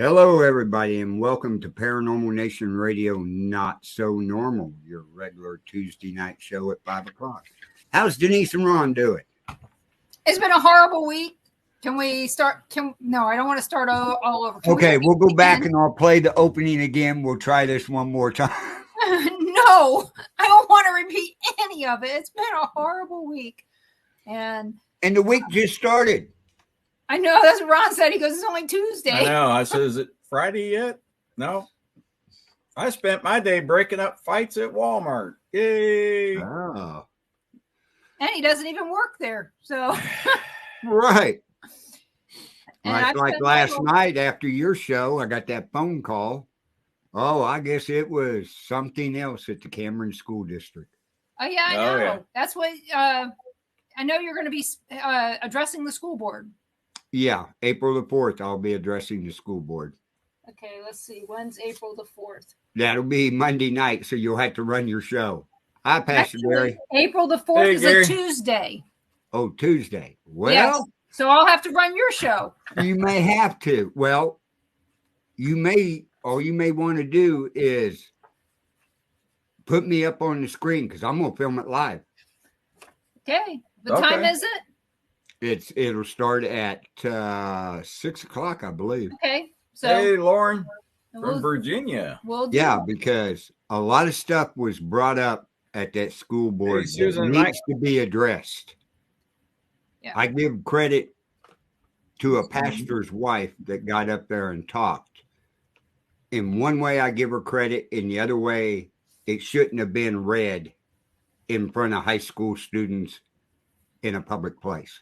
Hello, everybody, and welcome to Paranormal Nation Radio Not So Normal, your regular Tuesday night show at 5 o'clock. How's Denise and Ron doing? It's been a horrible week. Can we start? No, I don't want to start all over. Okay, we'll go back and I'll play the opening again. We'll try this one more time. No, I don't want to repeat any of it. It's been a horrible week. And the week just started. I know, that's what Ron said. He goes, it's only Tuesday. I know. I said, is it Friday yet? No. I spent my day breaking up fights at Walmart. Yay. Oh. And he doesn't even work there. So Right. Like last night after your show, I got that phone call. Oh, I guess it was something else at the Cameron School District. Oh, yeah, I know. Yeah. That's what I know you're going to be addressing the school board. Yeah, April the 4th, I'll be addressing the school board. Okay, let's see. When's April the 4th? That'll be Monday night, so you'll have to run your show. Hi, Pastor Gary. April the 4th is Gary. a Tuesday. Oh, Tuesday. Well, yes. So I'll have to run your show. You may have to. Well, all you may want to do is put me up on the screen because I'm going to film it live. Okay. What time is it? It'll start at 6 o'clock, I believe. Okay. So hey, Lauren from Virginia. Yeah, because a lot of stuff was brought up at that school board that needs to be addressed. Yeah. I give credit to a pastor's wife that got up there and talked. In one way, I give her credit. In the other way, it shouldn't have been read in front of high school students in a public place.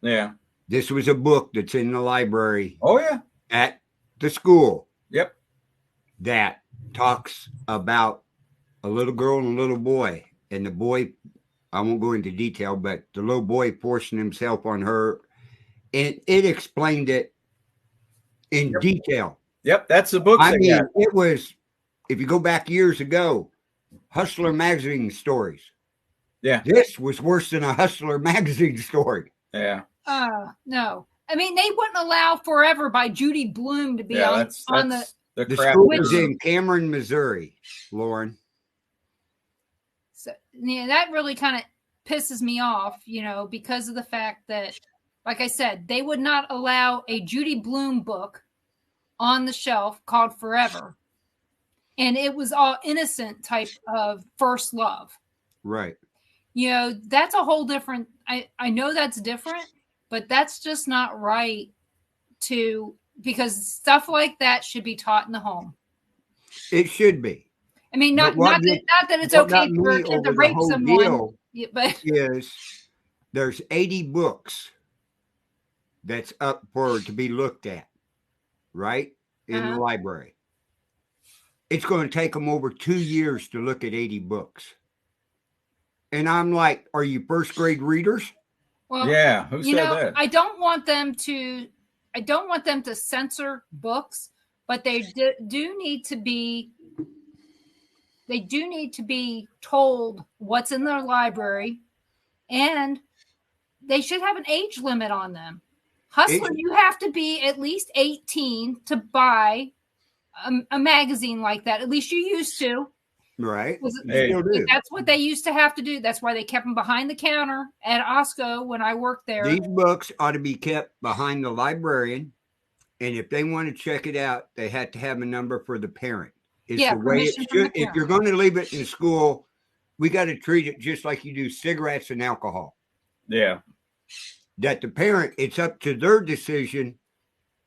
Yeah. This was a book that's in the library. Oh, yeah. At the school. Yep. That talks about a little girl and a little boy. And the boy, I won't go into detail, but the little boy forcing himself on her. And it explained it in detail. Yep, that's the book. It was, if you go back years ago, Hustler magazine stories. Yeah. This was worse than a Hustler magazine story. Yeah. No. I mean, they wouldn't allow Forever by Judy Blume to be on the school is in Cameron, Missouri, Lauren. So, yeah, that really kind of pisses me off, because of the fact that, like I said, they would not allow a Judy Blume book on the shelf called Forever. And it was all innocent type of first love. Right. That's a whole different, I know that's different, but that's just not right because stuff like that should be taught in the home. It should be. I mean, not that it's okay for a kid to rape someone, but there's 80 books that's up to be looked at, right? In the library. It's going to take them over 2 years to look at 80 books. And I'm like, are you first grade readers? Well, yeah, who said that? I don't want them to censor books, but they do need to be told what's in their library, and they should have an age limit on them. Hustler, you have to be at least 18 to buy a magazine like that. At least you used to. Right. That's what they used to have to do. That's why they kept them behind the counter at Osco when I worked there. These books ought to be kept behind the librarian. And if they want to check it out, they have to have a number for the parent. It's the way it should. If you're going to leave it in school, we got to treat it just like you do cigarettes and alcohol. Yeah. That the parent, it's up to their decision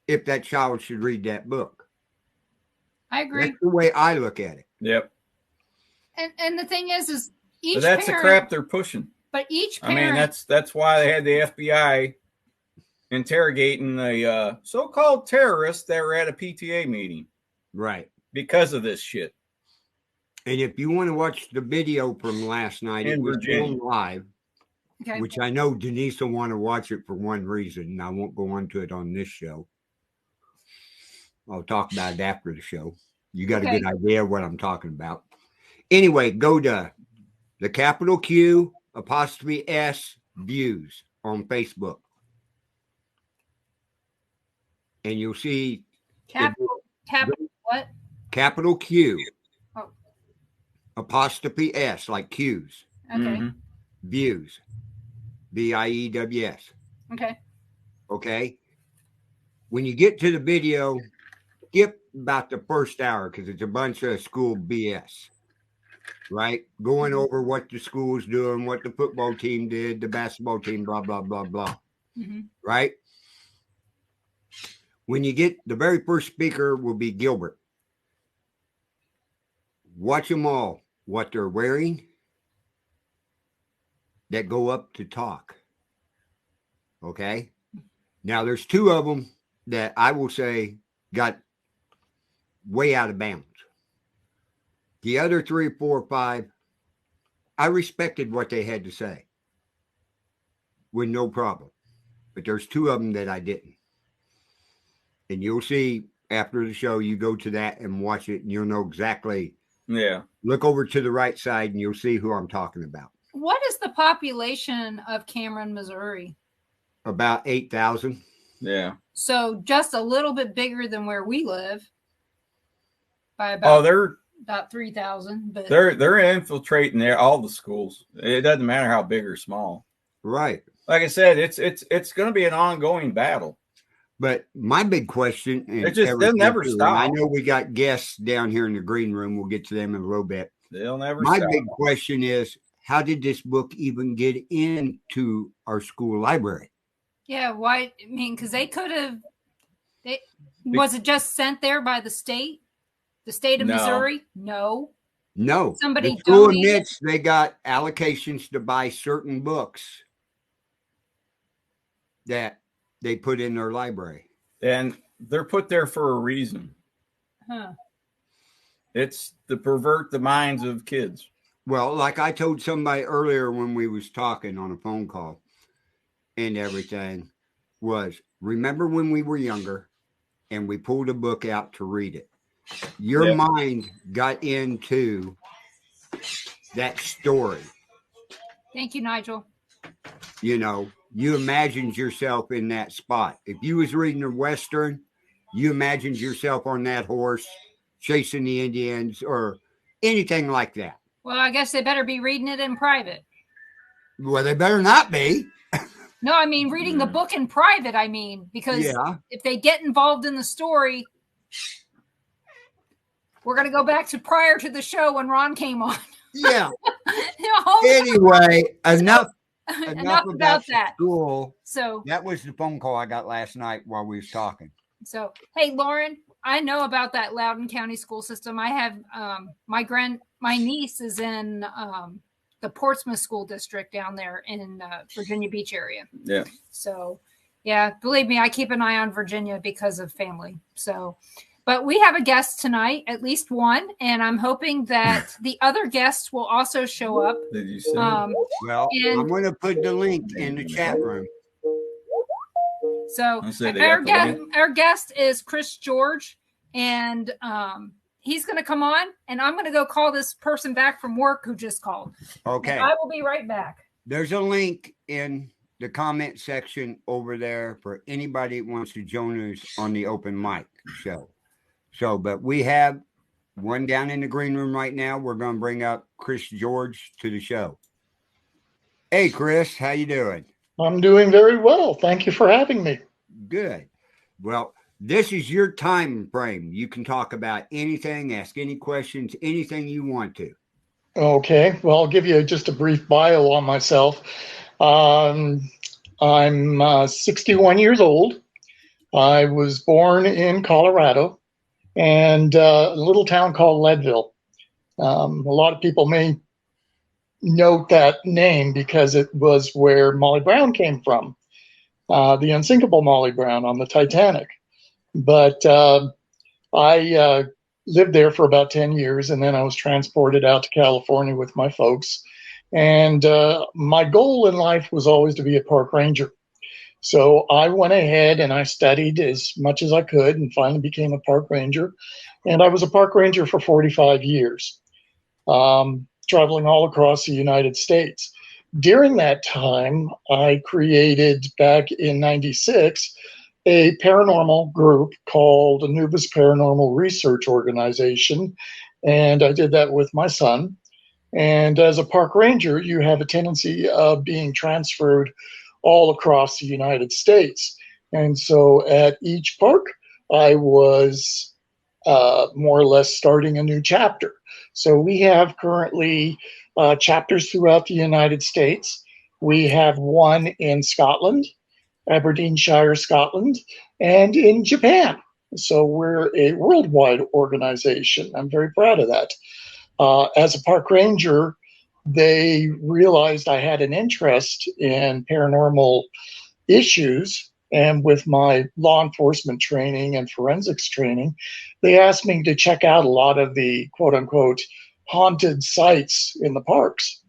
if that child should read that book. I agree. That's the way I look at it. Yep. And the thing is each but that's parent, the crap they're pushing. But each parent, I mean, that's why they had the FBI interrogating the so-called terrorists that were at a PTA meeting. Right. Because of this shit. And if you want to watch the video from last night, it was filmed live, which I know Denise will want to watch it for one reason, and I won't go into it on this show. I'll talk about it after the show. You got a good idea of what I'm talking about. Anyway, go to the capital Q 'S views on Facebook. And you'll see Capital what? Capital Q. Oh. Apostrophe S, like Q's. Okay. Mm-hmm. Views. VIEWS. Okay. Okay. When you get to the video, skip about the first hour because it's a bunch of school BS. Right? Going over what the school's doing, what the football team did, the basketball team, blah, blah, blah, blah. Mm-hmm. Right? When you get the very first speaker will be Gilbert. Watch them all, what they're wearing that go up to talk. Okay? Now, there's two of them that I will say got way out of bounds. The other 3, 4, 5, I respected what they had to say with no problem. But there's two of them that I didn't. And you'll see after the show, you go to that and watch it, and you'll know exactly. Yeah. Look over to the right side, and you'll see who I'm talking about. What is the population of Cameron, Missouri? About 8,000. Yeah. So just a little bit bigger than where we live. By about they're about 3,000. But they're infiltrating all the schools. It doesn't matter how big or small. Right. Like I said, it's going to be an ongoing battle. But my big question, and they'll never stop. I know we got guests down here in the green room. We'll get to them in a little bit. They'll never My stop. big question is, how did this book even get into our school library? Yeah, why? I mean, because they could have. Was it just sent there by the state? The state of Missouri? No. Somebody the school admits they got allocations to buy certain books that they put in their library. And they're put there for a reason. Huh. It's to pervert the minds of kids. Well, like I told somebody earlier when we was talking on a phone call and everything, was remember when we were younger and we pulled a book out to read it. Your mind got into that story. Thank you, Nigel. You know, you imagined yourself in that spot. If you was reading a Western, you imagined yourself on that horse chasing the Indians or anything like that. Well, I guess they better be reading it in private. Well, they better not be. No, I mean, reading the book in private, because if they get involved in the story, we're going to go back to prior to the show when Ron came on. Yeah. Anyway, enough about that. School. So that was the phone call I got last night while we was talking. So, hey, Lauren, I know about that Loudoun County school system. I have my niece is in the Portsmouth School District down there in Virginia Beach area. Yeah. So, yeah, believe me, I keep an eye on Virginia because of family. So, but we have a guest tonight, at least one, and I'm hoping that the other guests will also show up. Did you say? Well, I'm going to put the link in the chat room. So our guest is Chris George, and he's going to come on, and I'm going to go call this person back from work who just called. Okay. And I will be right back. There's a link in the comment section over there for anybody that wants to join us on the open mic show. So, but we have one down in the green room right now. We're going to bring up Chris George to the show. Hey, Chris, how you doing? I'm doing very well. Thank you for having me. Good. Well, this is your time frame. You can talk about anything, ask any questions, anything you want to. Okay. Well, I'll give you just a brief bio on myself. I'm 61 years old. I was born in Colorado and a little town called Leadville. A lot of people may note that name because it was where Molly Brown came from, the unsinkable Molly Brown on the Titanic. But I lived there for about 10 years, and then I was transported out to California with my folks. And my goal in life was always to be a park ranger. So I went ahead and I studied as much as I could and finally became a park ranger. And I was a park ranger for 45 years. Traveling all across the United States. During that time, I created, back in '96, a paranormal group called Anubis Paranormal Research Organization, and I did that with my son. And as a park ranger, you have a tendency of being transferred all across the United States. And so at each park, I was more or less starting a new chapter. So we have currently chapters throughout the United States. We have one in Scotland, Aberdeenshire, Scotland, and in Japan. So we're a worldwide organization. I'm very proud of that. As a park ranger, they realized I had an interest in paranormal issues. And with my law enforcement training and forensics training, they asked me to check out a lot of the quote unquote haunted sites in the parks.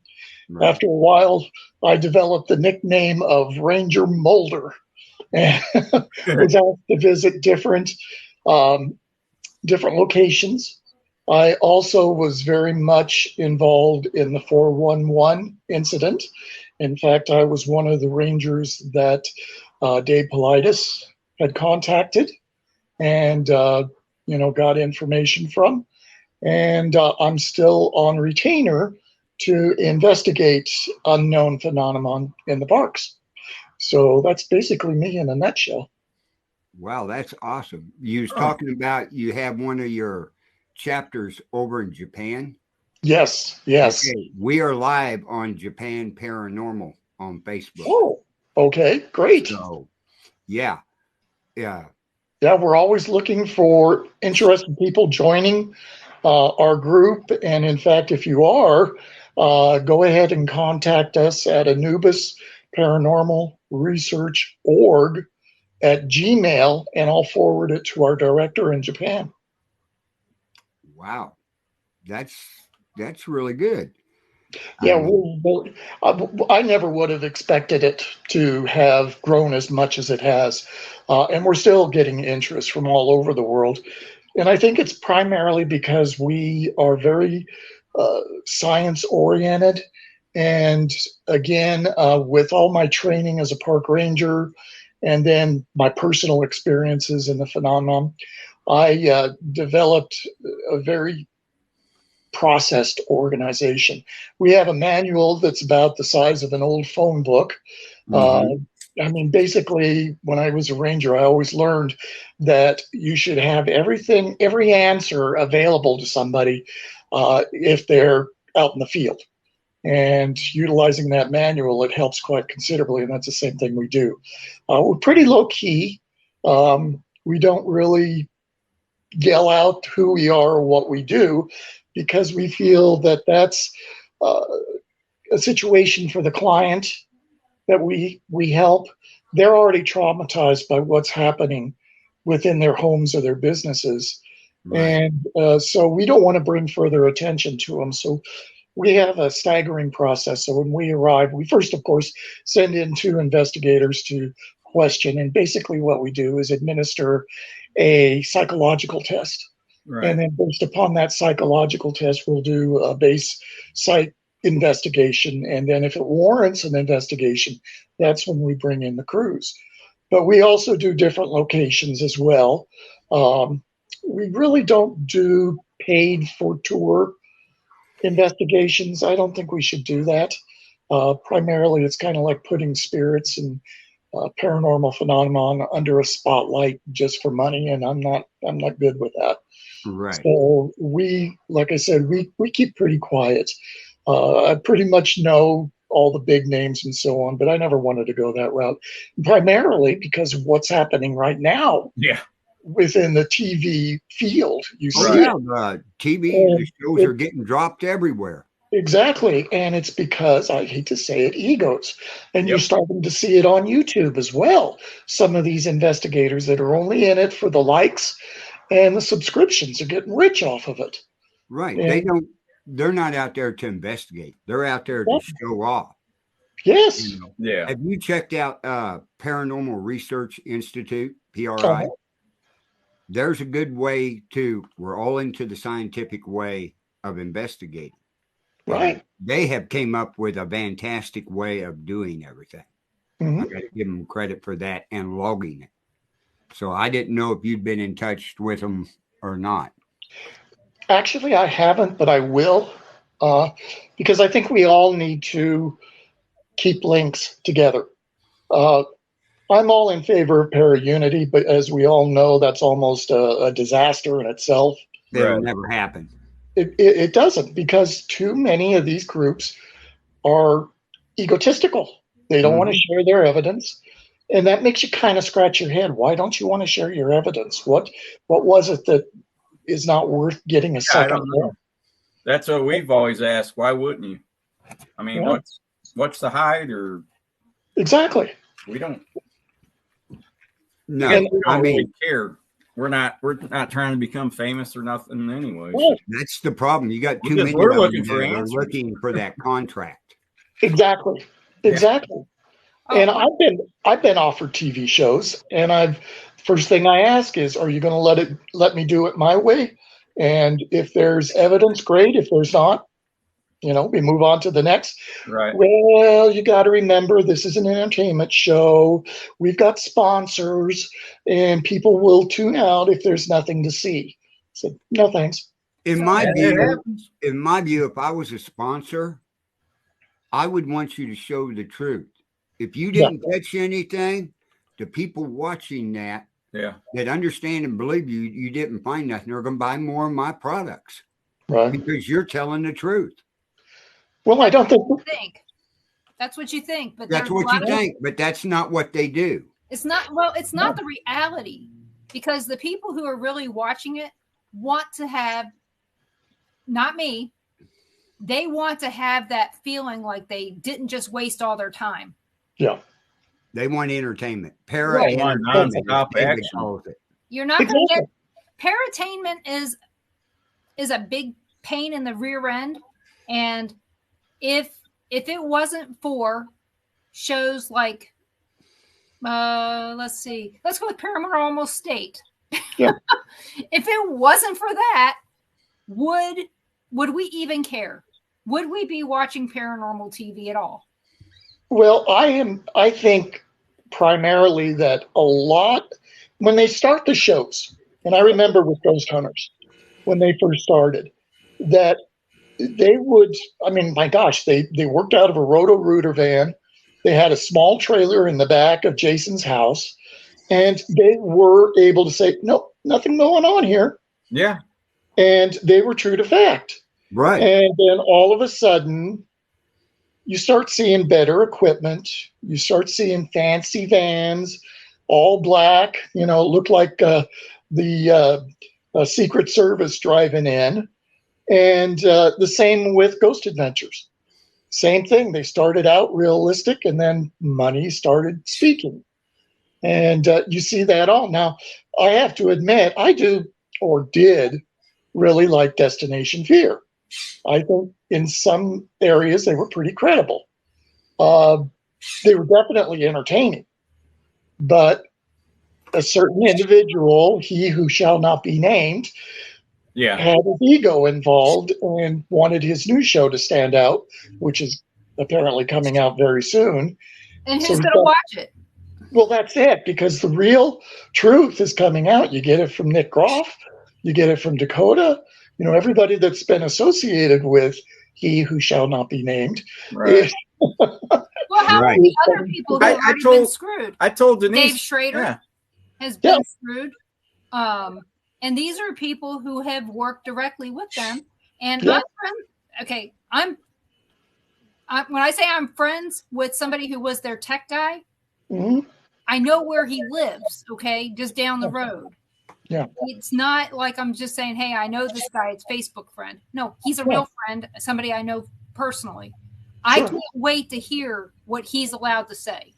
Right. After a while, I developed the nickname of Ranger Mulder and was asked to visit different locations. I also was very much involved in the 411 incident. In fact, I was one of the rangers that Dave Politis had contacted and, got information from. And I'm still on retainer to investigate unknown phenomenon in the parks. So that's basically me in a nutshell. Wow, that's awesome. You was talking about you have one of your chapters over in Japan. Yes. Okay. We are live on Japan Paranormal on Facebook. Oh, okay, great. So, yeah. Yeah, we're always looking for interested people joining our group. And in fact, if you are, go ahead and contact us at Anubis Paranormal Research Org at Gmail, and I'll forward it to our director in Japan. Wow, that's really good. Yeah, I never would have expected it to have grown as much as it has, and we're still getting interest from all over the world. And I think it's primarily because we are very science oriented. And again, with all my training as a park ranger and then my personal experiences in the phenomenon, I developed a very processed organization. We have a manual that's about the size of an old phone book. Basically, when I was a ranger, I always learned that you should have every answer available to somebody if they're out in the field. And utilizing that manual, it helps quite considerably, and that's the same thing we do. We're pretty low key. We don't really yell out who we are or what we do, because we feel that that's a situation for the client that we help. They're already traumatized by what's happening within their homes or their businesses. Right. And so we don't want to bring further attention to them. So we have a staggering process. So when we arrive, we first, of course, send in 2 investigators to question. And basically what we do is administer a psychological test. Right. And then based upon that psychological test, we'll do a base site investigation. And then if it warrants an investigation, that's when we bring in the crews. But we also do different locations as well. We really don't do paid for tour investigations. I don't think we should do that. Primarily, it's kind of like putting spirits and paranormal phenomenon under a spotlight just for money, and I'm not good with that. Right. So we, like I said, we keep pretty quiet. I pretty much know all the big names and so on, but I never wanted to go that route, primarily because of what's happening right now. Yeah. Within the TV field, you see. The TV shows are getting dropped everywhere. Exactly. And it's because, I hate to say it, egos. And you're starting to see it on YouTube as well. Some of these investigators that are only in it for the likes and the subscriptions are getting rich off of it. Right. And they're not out there to investigate. They're out there to show off. Yes. You know? Yeah. Have you checked out Paranormal Research Institute, PRI? There's a good way we're all into the scientific way of investigating. Right. And they have came up with a fantastic way of doing everything. I got to give them credit for that and logging it. So I didn't know if you'd been in touch with them or not. Actually, I haven't, but I will, because I think we all need to keep links together. I'm all in favor of para-unity, but as we all know, that's almost a disaster in itself. It'll never happen. It doesn't, because too many of these groups are egotistical. They don't want to share their evidence. And that makes you kind of scratch your head. Why don't you want to share your evidence? What was it that is not worth getting a second look? That's what we've always asked. Why wouldn't you? I mean, what's the hide? Or exactly. We don't. No, we don't really care. We're not trying to become famous or nothing anyway. Right. That's the problem. You got too many. We're looking for answers. Looking for that contract. Exactly. Exactly. And I've been offered TV shows, and first thing I ask is, are you going to let me do it my way? And if there's evidence, great. If there's not, we move on to the next. Right. Well, you got to remember, this is an entertainment show. We've got sponsors, and people will tune out if there's nothing to see. So, no thanks. In my view, if I was a sponsor, I would want you to show the truth. If you didn't catch anything, the people watching that understand and believe you didn't find nothing, they're going to buy more of my products. Right. Because you're telling the truth. Well, I don't think. That's what you think. But that's what you think, but that's not what they do. It's not, it's not the reality, because the people who are really watching it want to have, not me, they want to have that feeling like they didn't just waste all their time. Yeah. They want entertainment. Para-entertainment. You're not going to get paratainment is a big pain in the rear end. And if it wasn't for shows like let's go with Paranormal State. Yeah. If it wasn't for that, would we even care? Would we be watching paranormal TV at all? Well, I think primarily that a lot, when they start the shows, and I remember with Ghost Hunters, when they first started, that they would, my gosh, they worked out of a Roto-Rooter van. They had a small trailer in the back of Jason's house, and they were able to say, nope, nothing going on here. Yeah. And they were true to fact. Right. And then all of a sudden, you start seeing better equipment. You start seeing fancy vans, all black, look like the Secret Service driving in. And the same with Ghost Adventures. Same thing. They started out realistic, and then money started speaking. And you see that all. Now, I have to admit, I did really like Destination Fear. I think in some areas they were pretty credible. They were definitely entertaining. But a certain individual, he who shall not be named, had his ego involved and wanted his new show to stand out, which is apparently coming out very soon. And who's going to watch it? Well, that's it, because the real truth is coming out. You get it from Nick Groff. You get it from Dakota. Everybody that's been associated with he who shall not be named. Right. Well, how many other people have already been screwed? I told Denise. Dave Schrader has been screwed. And these are people who have worked directly with them. And when I say I'm friends with somebody who was their tech guy, I know where he lives, just down the road. Yeah. It's not like I'm just saying, hey, I know this guy, it's Facebook friend. No, he's a real friend, somebody I know personally. Sure. I can't wait to hear what he's allowed to say.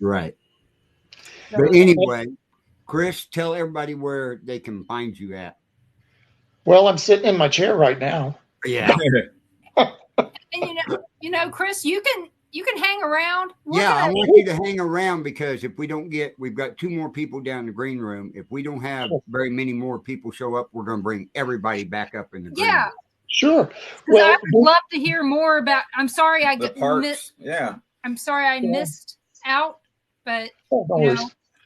Right. So, but anyway, Chris, tell everybody where they can find you at. Well, I'm sitting in my chair right now. Yeah. And Chris, you can hang around. I want you to hang around, because if we don't we've got 2 more people down in the green room. If we don't have very many more people show up, we're going to bring everybody back up in the green room. Sure. Well, I would love to hear more about. I'm sorry I missed. Yeah. I'm sorry I missed out, but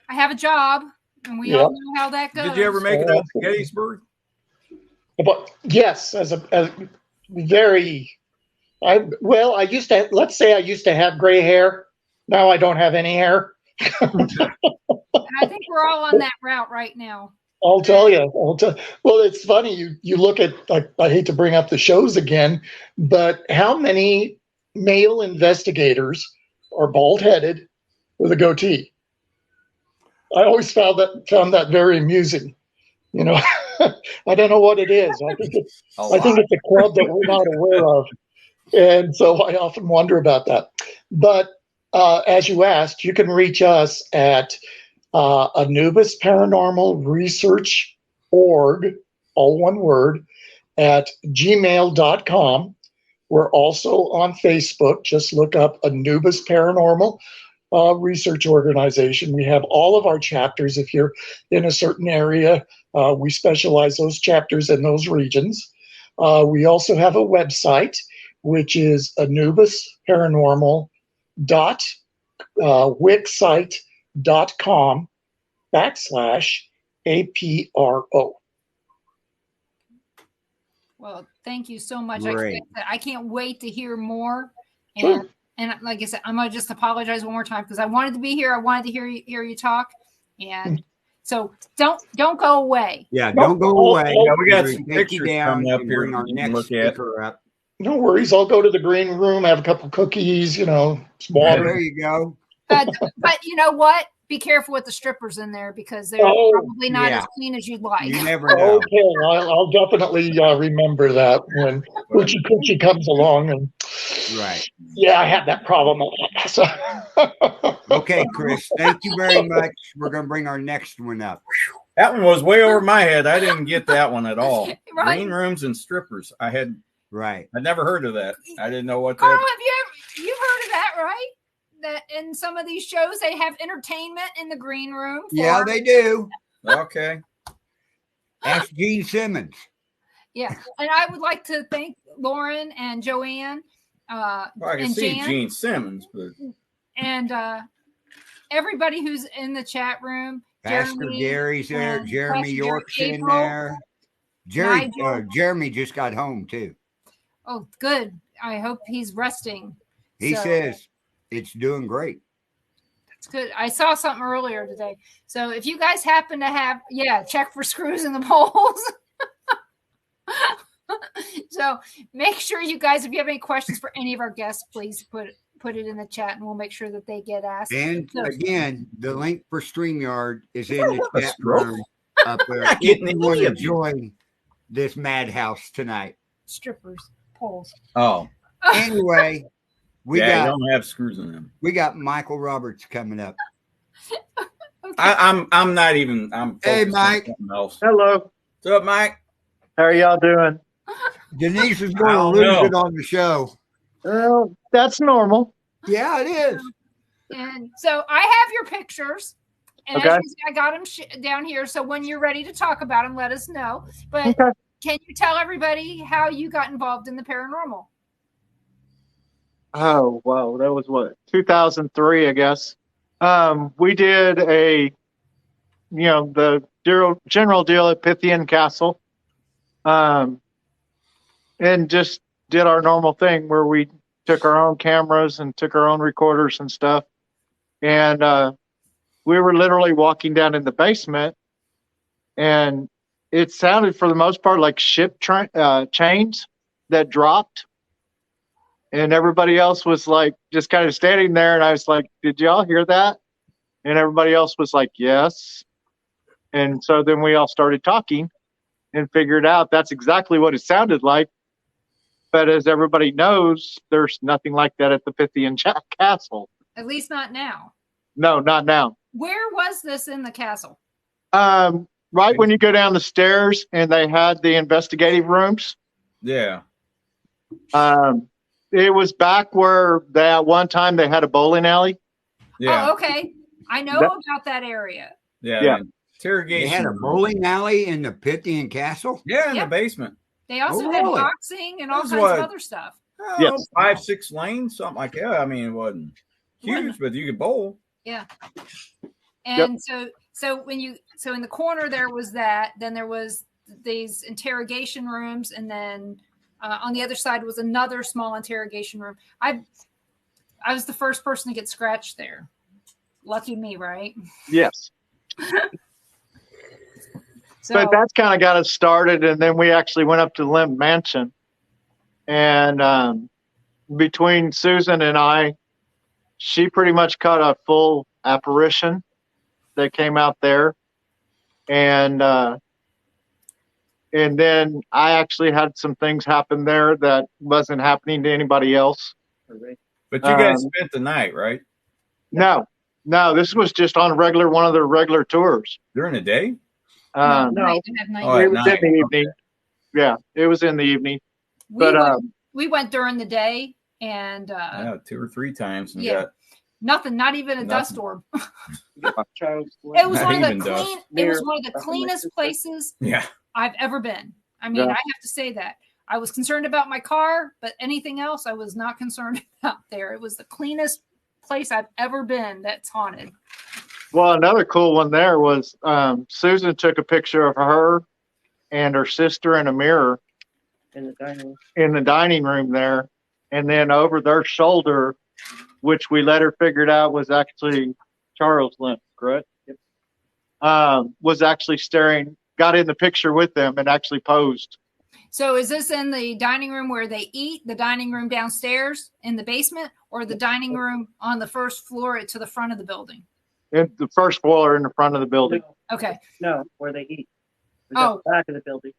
I have a job, and we all know how that goes. Did you ever make it up to Gettysburg? But yes, as very, I used to, let's say I used to have gray hair. Now I don't have any hair. And I think we're all on that route right now. I'll tell you. Well, it's funny. You look at, I hate to bring up the shows again, but how many male investigators are bald-headed with a goatee? I always found that very amusing. You know, I don't know what it is. I think it's a club that we're not aware of, and so I often wonder about that. But as you asked, you can reach us at Anubis Paranormal Research Org, all one word, at gmail.com. We're also on Facebook. Just look up Anubis Paranormal Research Organization. We have all of our chapters. If you're in a certain area, we specialize those chapters in those regions. We also have a website, which is anubisparanormal.wixsite.com/APRO. Well, thank you so much. Great. I can't wait to hear more. Sure. And like I said, I'm gonna just apologize one more time because I wanted to be here. I wanted to hear you talk, and so don't go away. Yeah, don't go away. Yeah, we got We're some gonna take you pictures down coming up and here bring our you can next look at. speaker up. No worries. I'll go to the green room, have a couple cookies, some water. There you go. But you know what? Be careful with the strippers in there because they're probably not as clean as you'd like. You never know. Okay, I'll definitely remember that when Hoochie Coochie comes along. And Right. yeah, I had that problem. So. Okay, Chris, thank you very much. We're going to bring our next one up. That one was way over my head. I didn't get that one at all. Right. Green rooms and strippers. I'd never heard of that. I didn't know what Carl, that. you've heard of that, right? That in some of these shows they have entertainment in the green room. Yeah, they do. Okay. Ask Gene Simmons. Yeah, and I would like to thank Lauren and Joanne. Well, I can and see Jan, Gene Simmons, but and everybody who's in the chat room. Pastor Gary's there. Jeremy Pastor York's in April, there. Jeremy just got home too. Oh, good. I hope he's resting. He says it's doing great. That's good. I saw something earlier today. So if you guys happen to have, check for screws in the poles. So make sure you guys, if you have any questions for any of our guests, please put it in the chat and we'll make sure that they get asked. And again, the link for StreamYard is in the chat room up there. If you want to join this madhouse tonight. Strippers, poles. Oh. Anyway, you don't have screws in them. We got Michael Roberts coming up. Okay. I'm not even. Hey, Mike. Hello. What's up, Mike? How are y'all doing? Denise is going to lose it on the show. Well, that's normal. Yeah, it is. And so I have your pictures, and as you see, I got them down here. So when you're ready to talk about them, let us know. But can you tell everybody how you got involved in the paranormal? Oh, wow. That was 2003, I guess. We did the general deal at Pythian Castle. And just did our normal thing where we took our own cameras and took our own recorders and stuff. And we were literally walking down in the basement, and it sounded for the most part like ship chains that dropped. And everybody else was like just kind of standing there. And I was like, did y'all hear that? And everybody else was like, yes. And so then we all started talking and figured out that's exactly what it sounded like. But as everybody knows, there's nothing like that at the Pythian Castle. At least not now. No, not now. Where was this in the castle? Right when you go down the stairs and they had the investigative rooms. Yeah. It was back where at one time they had a bowling alley. Yeah. Oh, okay. I know about that area. Yeah. Interrogation. They had a bowling alley in the Pythian Castle? Yeah, in the basement. They also had boxing and all kinds of other stuff. 5-6 lanes, something like that. I mean, it wasn't huge, but you could bowl. Yeah. And so in the corner there was that, then there was these interrogation rooms, and then on the other side was another small interrogation room. I was the first person to get scratched there. Lucky me, right? Yes. So, but that's kind of got us started, and then we actually went up to Limb Mansion, and between Susan and I, she pretty much caught a full apparition that came out there, and then I actually had some things happen there that wasn't happening to anybody else. But you guys spent the night, right? No, this was just on one of their regular tours. During the day? No, at night. it was in the evening. Okay. Yeah, it was in the evening. We went during the day, and 2 or 3 times. And yeah, nothing, not even a dust orb. It was one of the cleanest places I've ever been. I mean, I have to say that. I was concerned about my car, but anything else I was not concerned about there. It was the cleanest place I've ever been that's haunted. Well, another cool one there was Susan took a picture of her and her sister in a mirror in the dining room there, and then over their shoulder, which we later figured out was actually Charles Limb, correct? Yep. Was actually got in the picture with them and actually posed. So is this in the dining room where they eat, the dining room downstairs in the basement, or the dining room on the first floor to the front of the building? In the first floor in the front of the building. Okay. No, where they eat. The back of the building.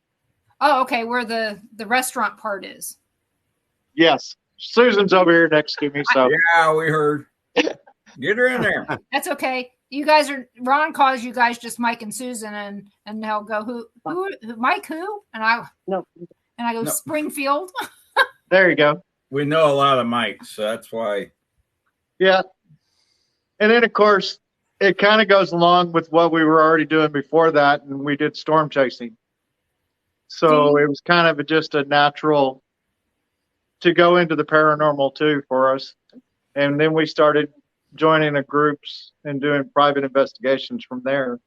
Oh, okay. Where the restaurant part is. Yes. Susan's over here next to me. So yeah, we heard. Get her in there. That's okay. You guys Ron calls you guys just Mike and Susan, and they'll go, who Mike, who? And I go, Springfield. There you go. We know a lot of Mikes, so that's why. Yeah. And then of course it kind of goes along with what we were already doing before that, and we did storm chasing. So it was kind of just a natural to go into the paranormal too for us. And then we started joining the groups and doing private investigations from there,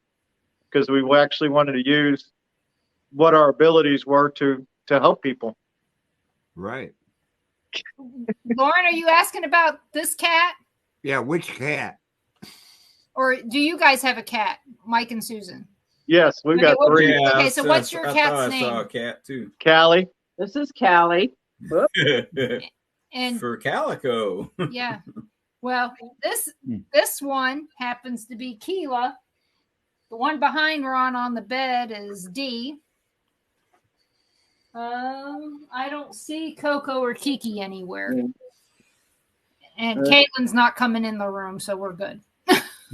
because we actually wanted to use what our abilities were to help people. Right. Lauren, are you asking about this cat? Yeah, which cat? Or do you guys have a cat, Mike and Susan? Yes, we've got 3. Yeah, okay, so what's your cat's name? I saw a cat too. Callie. This is Callie. And for Calico. Yeah. Well, this one happens to be Keela. The one behind Ron on the bed is D. I don't see Coco or Kiki anywhere. And Caitlin's not coming in the room, so we're good.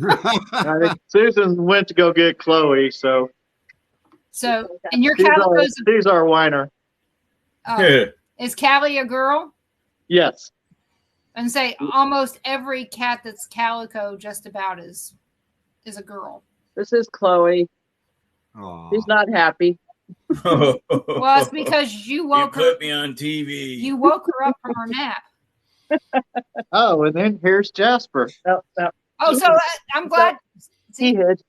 I think Susan went to go get Chloe, so and your Calico's she's our whiner. Is Callie a girl? Yes. And say almost every cat that's calico just about is a girl. This is Chloe. Aww. She's not happy. Well, it's because you put me on TV. You woke her up from her nap. Oh, and then here's Jasper. Oh, so I'm glad. He hid.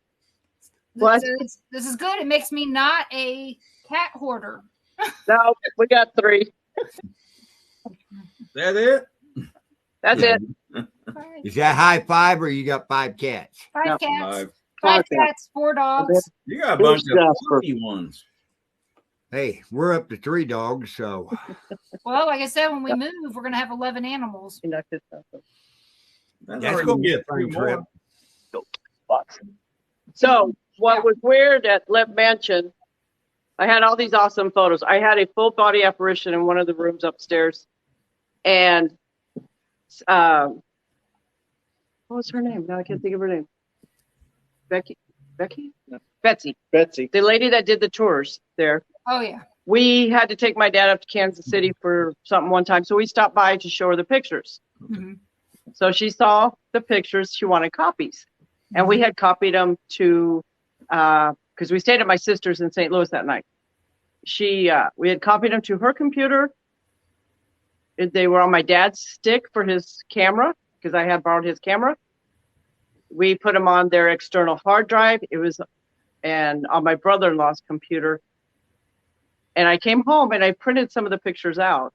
What? This is good. It makes me not a cat hoarder. No, we got 3. That it? That's it. Is that high 5 or you got 5 cats? 5 cats. 5 cats, 4 dogs. You got a bunch of funny ones. Hey, we're up to 3 dogs, so. Well, like I said, when we move, we're going to have 11 animals. That's going to be a fun trip. So, what was weird at Limb Mansion, I had all these awesome photos. I had a full body apparition in one of the rooms upstairs. And what was her name? Now I can't think of her name. Becky? No. Betsy. The lady that did the tours there. Oh, yeah. We had to take my dad up to Kansas City for something one time. So we stopped by to show her the pictures. Mm-hmm. So she saw the pictures. She wanted copies. And we had copied them to, because we stayed at my sister's in St. Louis that night. We had copied them to her computer. They were on my dad's stick for his camera, because I had borrowed his camera. we put them on their external hard drive. And on my brother-in-law's computer. And I came home and I printed some of the pictures out,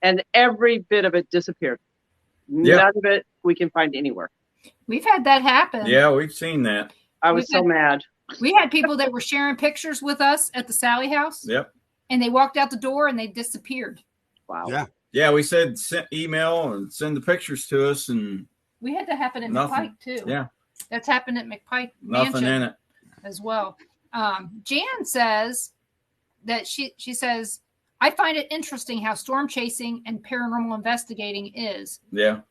and every bit of it disappeared. None of it we can find anywhere. We've had that happen. Yeah, we've seen that. I was so mad. We had people that were sharing pictures with us at the Sally house. Yep. And they walked out the door and they disappeared. Wow. Yeah. Yeah, we said email and send the pictures to us, and we had that happen at McPike too. Yeah. That's happened at McPike Nothing Mansion in it as well. Jan says that she says, I find it interesting how storm chasing and paranormal investigating is. Yeah.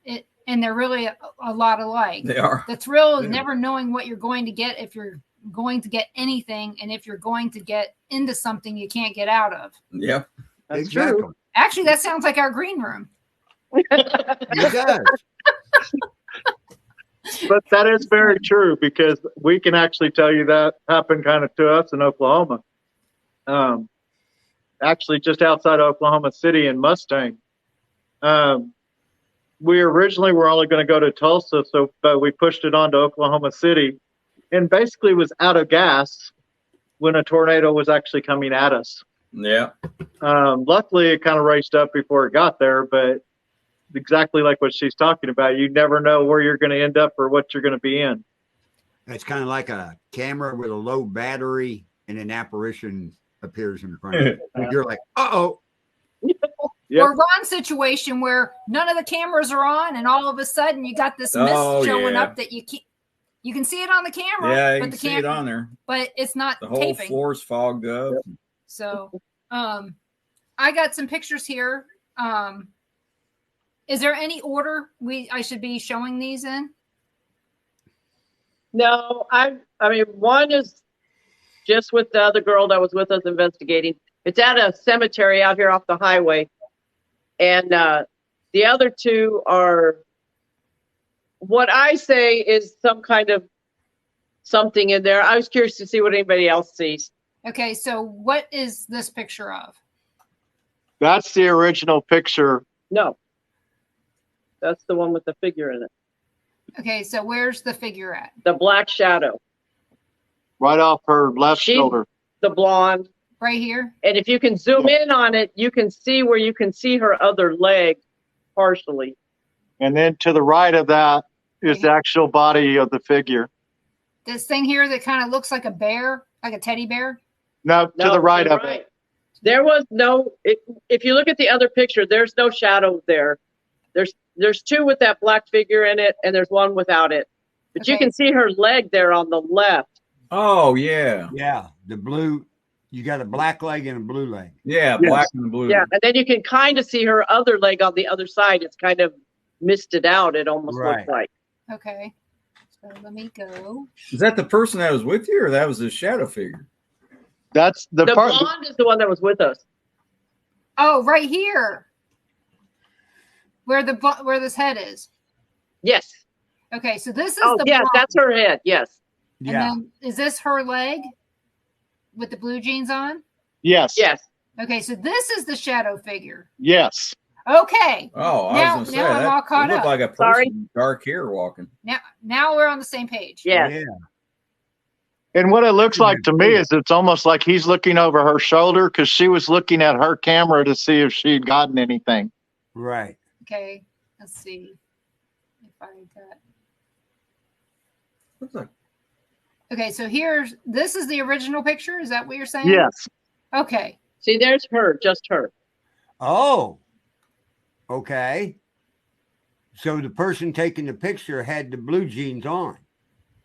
And they're really a lot alike. They are. The thrill is never knowing what you're going to get, if you're going to get anything, and if you're going to get into something you can't get out of. Yep. That's exactly. true. Actually, that sounds like our green room. It does. But that is very true, because we can actually tell you that happened kind of to us in Oklahoma. Actually, just outside Oklahoma City in Mustang. We originally were only going to go to Tulsa, but we pushed it on to Oklahoma City, and basically was out of gas when a tornado was actually coming at us. Yeah. Luckily, it kind of raced up before it got there, but exactly like what she's talking about, you never know where you're going to end up or what you're going to be in. It's kind of like a camera with a low battery and an apparition appears in front of you. You're like, uh-oh. Yep. Or Ron's situation where none of the cameras are on, and all of a sudden you got this mist showing up that you can see it on the camera. Yeah, you but can see it on there. But it's not The whole taping. floor's fogged up. Yep. So I got some pictures here. Is there any order I should be showing these in? No, I mean, one is just with the other girl that was with us investigating. It's at a cemetery out here off the highway. And the other two are what I say is some kind of something in there. I was curious to see what anybody else sees. Okay, so what is this picture of? That's the original picture. No. That's the one with the figure in it. Okay, so where's the figure at? The black shadow. Right off her left shoulder. The blonde. Right here? And if you can zoom in on it, you can see where you can see her other leg partially. And then to the right of that is the actual body of the figure. This thing here that kind of looks like a bear, like a teddy bear? No, to the right of it. There was no, if you look at the other picture, there's no shadow there. There's two with that black figure in it, and there's one without it. But you can see her leg there on the left. Oh, yeah. Yeah, the blue. You got a black leg and a blue leg. Yeah, black and blue. Yeah, and then you can kind of see her other leg on the other side. It's kind of misted out, it almost looks like. Okay. So let me go. Is that the person that was with you, or that was the shadow figure? That's the part. Blonde is the one that was with us. Oh, right here. Where this head is. Yes. Okay, so this is the blonde. That's her head. Yes. Yeah. And then is this her leg with the blue jeans on? Yes. Yes. Okay, so this is the shadow figure. Yes. Okay. Oh, I was going to say I'm all caught it looked up. like a person with dark hair walking. Now we're on the same page. Yes. Yeah. And what it looks like to me is it's almost like he's looking over her shoulder, because she was looking at her camera to see if she'd gotten anything. Right. Okay, let's see if I got. Looks like. Okay, so this is the original picture. Is that what you're saying? Yes. Okay. See, there's her, just her. Oh. Okay. So the person taking the picture had the blue jeans on.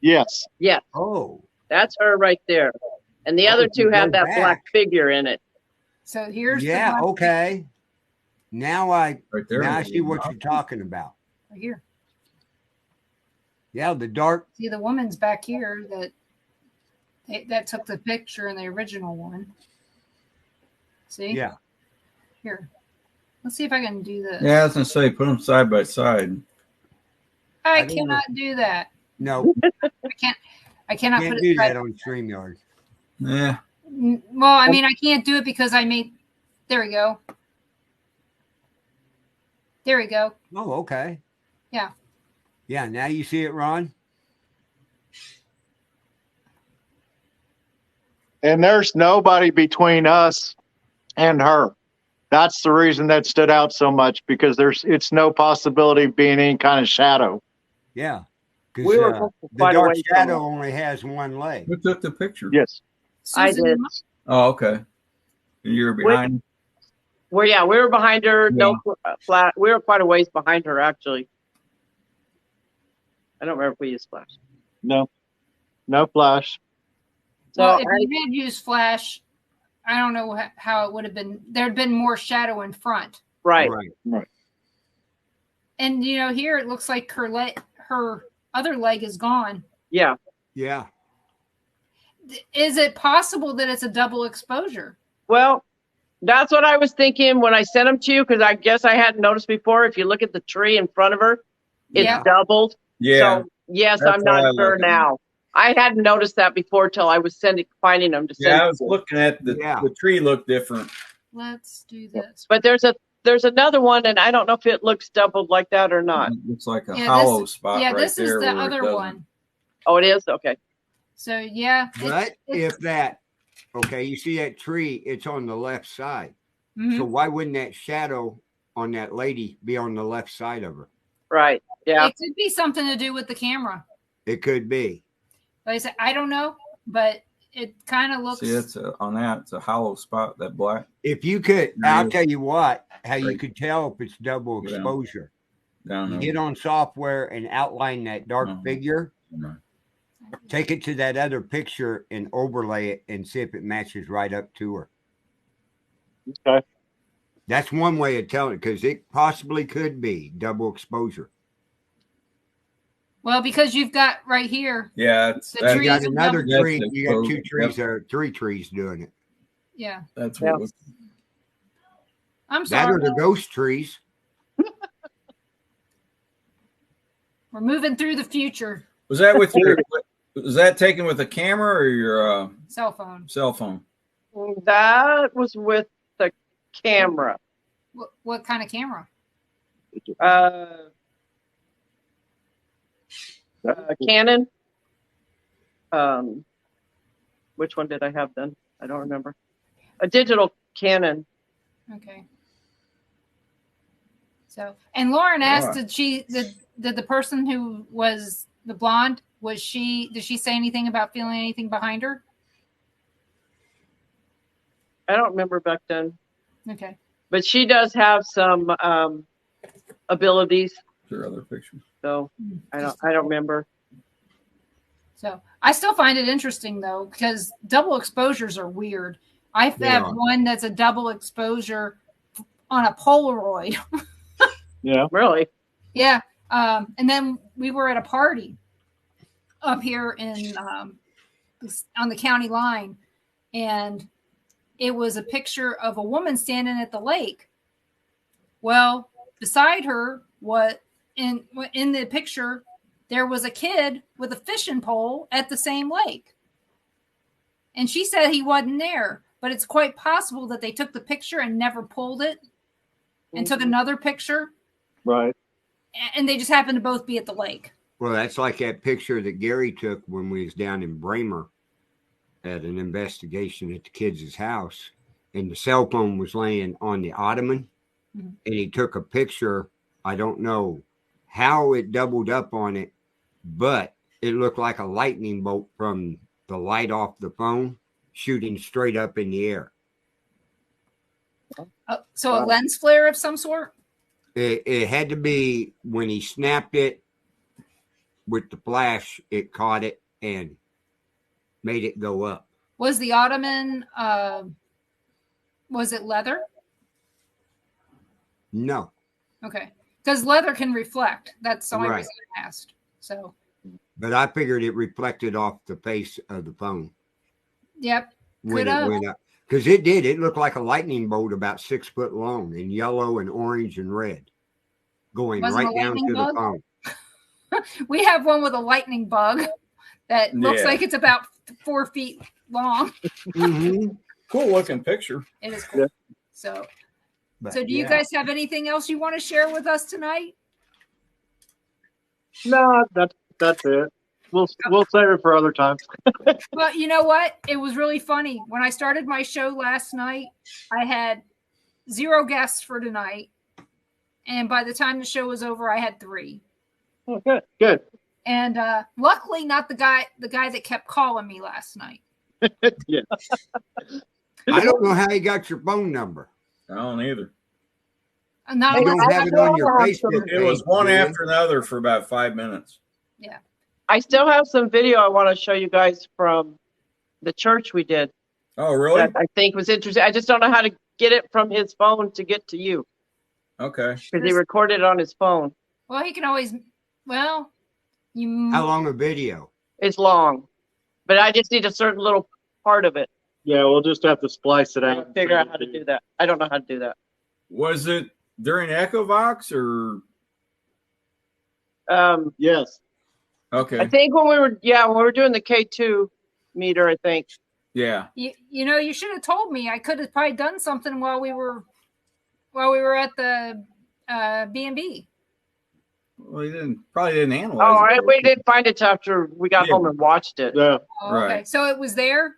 Yes. Yes. Oh. That's her right there. And the other two have that black figure in it. So here's okay. Now I see what you're talking about. Right here. Yeah, the dark. See, the woman's back here that took the picture in the original one. See? Yeah. Here. Let's see if I can do this. Yeah, I was going to say, put them side by side. I cannot do that. No. I cannot Can't put do it that on StreamYard. Yeah. Well, I mean, I can't do it because there we go. There we go. Oh, okay. Yeah. Yeah, now you see it, Ron? And there's nobody between us and her. That's the reason that stood out so much, because it's no possibility of being any kind of shadow. Yeah. Because We were the quite dark away from shadow her. only has one leg. Who took the picture? Yes. I Susan, did. Oh, okay. And you were behind. We were behind her. Yeah. No flat. We were quite a ways behind her, actually. I don't remember if we used flash. No flash. So well, if you had used flash, I don't know how it would have been. There'd been more shadow in front. right. And here it looks like her other leg is gone. Yeah. Yeah. Is it possible that it's a double exposure? Well, that's what I was thinking when I sent them to you, because I guess I hadn't noticed before. If you look at the tree in front of her, it's doubled. Yeah. So yes, That's I'm not what I sure look at. now. I hadn't noticed that before till I was finding them to send. Yeah, I was looking at the tree looked different. Let's do this. But there's another one, and I don't know if it looks doubled like that or not. It looks like a hollow spot. Yeah, right this is there the where it other doesn't. one. Oh, it is? Okay. So yeah. But if that, okay, you see that tree, it's on the left side. Mhm. So why wouldn't that shadow on that lady be on the left side of her? Right. Yeah. It could be something to do with the camera. It could be. Like I said, I don't know, but it kind of looks. See, it's it's a hollow spot, that black. If you could, I'll tell you what, how you Right. could tell if it's double Yeah. exposure. Down You there. get on software and outline that dark figure. Right. Take it to that other picture and overlay it and see if it matches right up to her. Okay. That's one way of telling it, because it possibly could be double exposure. Well, because you've got right here. Yeah, The You got trees are another double- tree. That's You got two exposed. trees Yep. or 3 trees doing it. Yeah. That's what was. I'm That sorry. or the ghost trees. We're moving through the future. Was that with your? Was that taken with a camera or your Cell phone. cell phone? That was with the camera. What kind of camera? Canon. Which one did I have then? I don't remember. A digital Canon. Okay. So, and Lauren asked, Right. did the person who was the blonde, did she say anything about feeling anything behind her? I don't remember back then, Okay. but she does have some abilities. Your other pictures. So I don't remember. So I still find it interesting though, because double exposures are weird. I have one that's a double exposure on a Polaroid. Yeah. Really? Yeah. And then we were at a party up here in on the county line, and it was a picture of a woman standing at the lake. Well, beside her, in the picture, there was a kid with a fishing pole at the same lake. And she said he wasn't there, but it's quite possible that they took the picture and never pulled it and took another picture. Right. And they just happened to both be at the lake. Well, that's like that picture that Gary took when we was down in Bramer at an investigation at the kids' house. And the cell phone was laying on the ottoman. Mm-hmm. And he took a picture. I don't know how it doubled up on it, but it looked like a lightning bolt from the light off the phone shooting straight up in the air. So a lens flare of some sort? It had to be when he snapped it with the flash, it caught it and made it go up. Was the ottoman, was it leather? No. Okay. Because leather can reflect. That's the only Right. reason I asked. So. But I figured it reflected off the face of the phone. Yep. When it went up. Because it did. It looked like a lightning bolt about 6 foot long in yellow and orange and red. Going Wasn't right down to bug? the phone. We have one with a lightning bug that looks like it's about 4 feet long. Mm-hmm. Cool looking picture. It is cool. Yeah. So do you guys have anything else you want to share with us tonight? No, that's it. We'll save it for other times. Well, you know what? It was really funny. When I started my show last night, I had 0 guests for tonight. And by the time the show was over, I had 3. Oh, good. And luckily not the guy that kept calling me last night. Yeah. I don't know how he got your phone number. I don't either. Not You don't have it on your Facebook It was page, one do you? after another for about 5 minutes. Yeah. I still have some video I want to show you guys from the church we did. Oh, really? That I think was interesting. I just don't know how to get it from his phone to get to you Okay. because he recorded it on his phone. Well, he can always. Well, you. How long a video? It's long, but I just need a certain little part of it. Yeah, we'll just have to splice it I'll out. figure out how to do that. I don't know how to do that. Was it during Echovox or? Yes. Okay. I think when we were doing the K2 meter, I think. Yeah. You know, you should have told me. I could have probably done something while we were at the B&B. Well, you probably didn't analyze Oh, it. we didn't find it till after we got Yeah. home and watched it. Yeah. Oh, okay, Right. so it was there.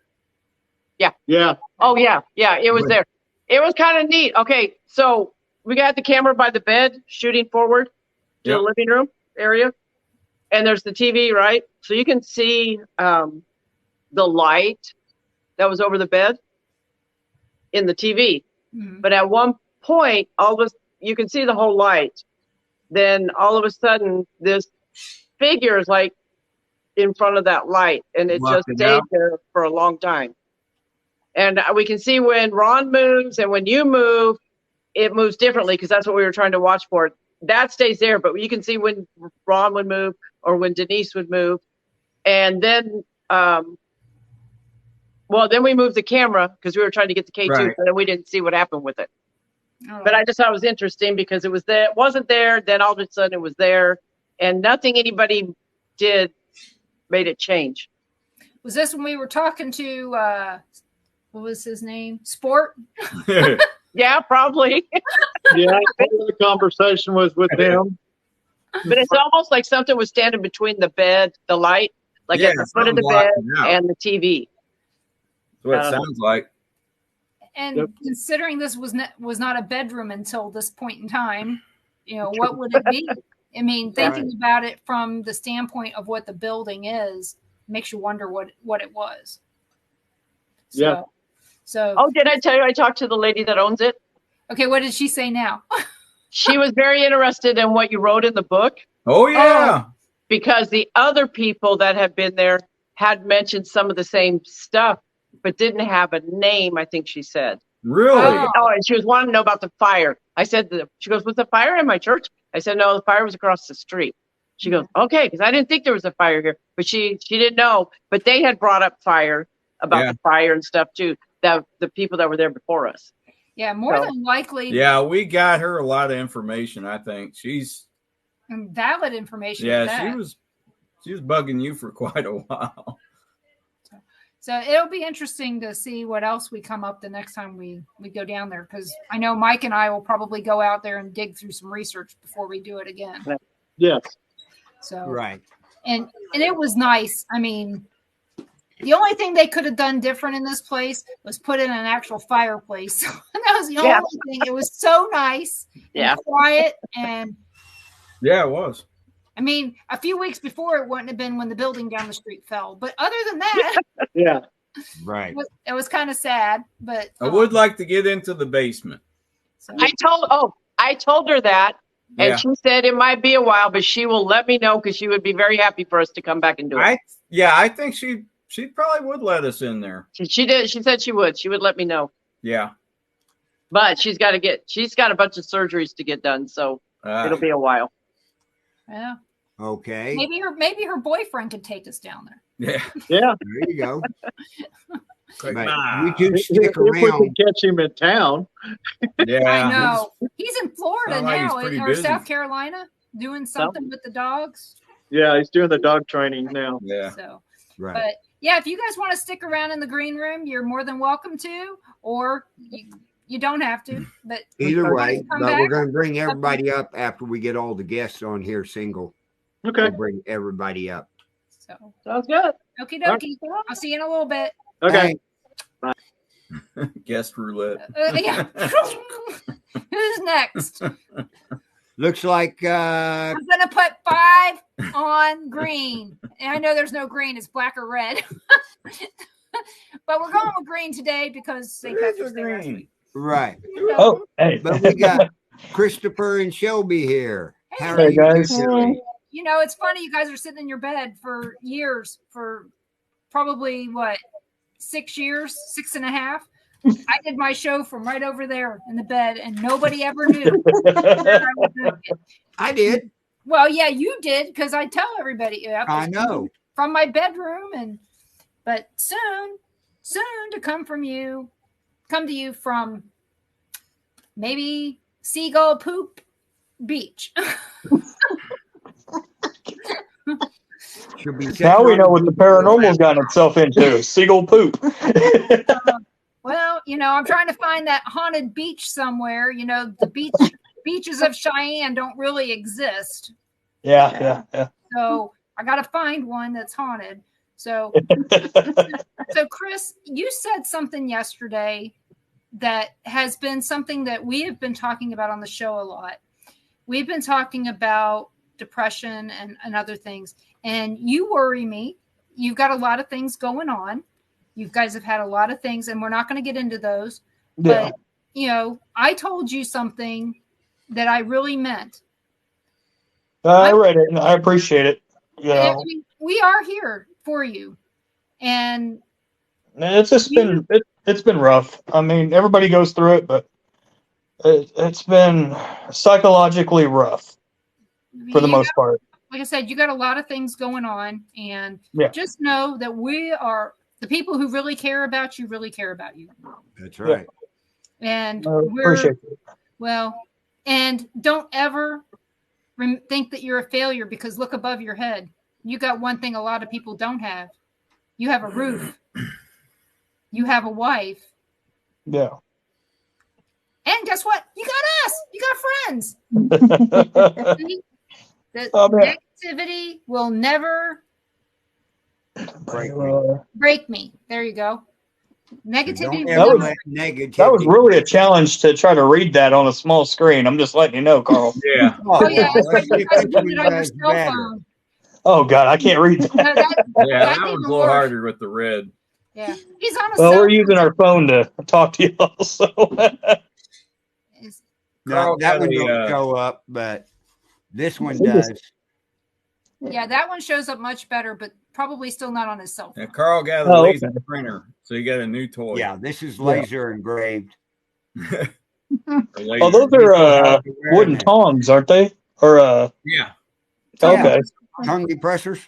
Yeah. Oh yeah, it was Good. there. It was kind of neat. Okay, so we got the camera by the bed shooting forward to Yep. the living room area, and there's the TV, right? So you can see the light that was over the bed in the TV. Mhm. But at one point, you can see the whole light. Then all of a sudden, this figure is like in front of that light, and it just Walking stayed out. there for a long time. And we can see when Ron moves and when you move, it moves differently because that's what we were trying to watch for. That stays there, but you can see when Ron would move or when Denise would move. And then, then we moved the camera because we were trying to get the K2, Right. and then we didn't see what happened with it. Oh. But I just thought it was interesting because it was there, it wasn't there, then all of a sudden it was there, and nothing anybody did made it change. Was this when we were talking to what was his name? Sport? Yeah, probably. Yeah. The conversation was with him. But it's almost like something was standing between the bed, the light, like Yeah, at the foot of the something bed blocking out. and the TV. That's what it sounds like. And Yep. considering this was not a bedroom until this point in time, you know, what would it be? I mean, thinking about it from the standpoint of what the building is makes you wonder what it was. So, Yeah. So Oh, did I tell you I talked to the lady that owns it? okay, what did she say now? She was very interested in what you wrote in the book Oh, yeah. because the other people that have been there had mentioned some of the same stuff, but didn't have a name, I think she said. Really? Oh. And she was wanting to know about the fire. I said, she goes, was the fire in my church? I said, no, the fire was across the street. She goes, okay, because I didn't think there was a fire here, but she didn't know. But they had brought up fire, about the fire and stuff too, the people that were there before us. Yeah, more than likely. Yeah, we got her a lot of information, I think. She's valid information. Yeah, she was bugging you for quite a while. So it'll be interesting to see what else we come up the next time we go down there, because I know Mike and I will probably go out there and dig through some research before we do it again. Yes. So right. And it was nice. I mean, the only thing they could have done different in this place was put in an actual fireplace. That was the only thing. It was so nice and quiet. And yeah, it was. I mean, a few weeks before it wouldn't have been when the building down the street fell. But other than that, yeah, right. It was kind of sad. But I would like to get into the basement. So. I told her that. And she said it might be a while, but she will let me know because she would be very happy for us to come back and do it. I think she probably would let us in there. She did. She said she would. She would let me know. Yeah. But she's got a bunch of surgeries to get done, so it'll be a while. Yeah. Okay. Maybe her boyfriend could take us down there. Yeah. Yeah. There you go. Nah. You two stick If we around. can catch him in town. Yeah. I know. He's in Florida Sound like he's now, pretty or busy. South Carolina, doing something with the dogs. Yeah, he's doing the dog training now. Yeah. So, Right. but yeah, if you guys want to stick around in the green room, you're more than welcome to, or you don't have to. But Either way, come but back. we're going to bring everybody up after we get all the guests on here single. Okay. We'll bring everybody up. So sounds good. Okie dokie. I'll see you in a little bit. Okay. Hey, Guest roulette. Yeah. Who's next? looks like I'm gonna put 5 on green. And I know there's no green, it's black or red. But we're going with green today because St. Patrick's Day last week. right. Oh, hey. But we got Christopher and Shelby here. How are Hey, you guys. doing? You know, it's funny you guys are sitting in your bed for years, for probably what, 6 years, 6.5. I did my show from right over there in the bed, and nobody ever knew that I was doing it. I did. Well, yeah, you did, because I tell everybody. Yeah, I know. from my bedroom, but soon to come to you from maybe Seagull Poop Beach. Should be Now we know what the paranormal's gotten itself into. Seagull poop. Well, you know, I'm trying to find that haunted beach somewhere. You know, the beaches of Cheyenne don't really exist. Yeah. So I got to find one that's haunted. So Chris, you said something yesterday that has been something that we have been talking about on the show a lot. We've been talking about depression and other things. And you worry me. You've got a lot of things going on. You guys have had a lot of things, and we're not going to get into those. Yeah. But, you know, I told you something that I really meant. I read it, and I appreciate it. You know, I mean, we are here for you. And it's just it's been rough. I mean, everybody goes through it, but it's been psychologically rough for the most part. Like I said, you got a lot of things going on, and just know that we are the people who really care about you. Really care about you. That's right. And Appreciate it. Well, and don't ever think that you're a failure, because look above your head. You got one thing a lot of people don't have. You have a roof. You have a wife. Yeah. And guess what? You got us. You got friends. The negativity will never break me. There you go. Negativity. That was really a challenge to try to read that on a small screen. I'm just letting you know, Carl. Yeah. Oh yeah, especially if you put it on your cell phone. Oh God, I can't read that. No, that one's a little harder with the red. Yeah, he's on a well, cell we're using our phone to talk to you also. No, that one don't show up, but this one does. Yeah, that one shows up much better, but probably still not on his cell phone. And Carl got a laser printer, so you got a new toy. Yeah, this is laser engraved. Oh, those are wooden tongs, aren't they? Or yeah. Okay. Tongue depressors.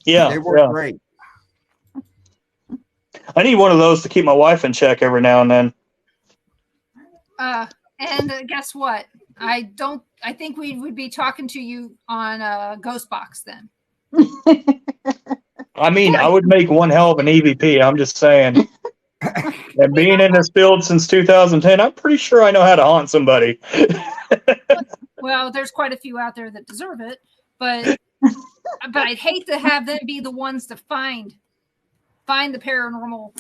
Yeah, they work great. I need one of those to keep my wife in check every now and then. And guess what? I think we would be talking to you on Ghost Box then. I mean, I would make one hell of an EVP. I'm just saying. And being in this field since 2010, I'm pretty sure I know how to haunt somebody. Well, there's quite a few out there that deserve it, but I'd hate to have them be the ones to find the paranormal,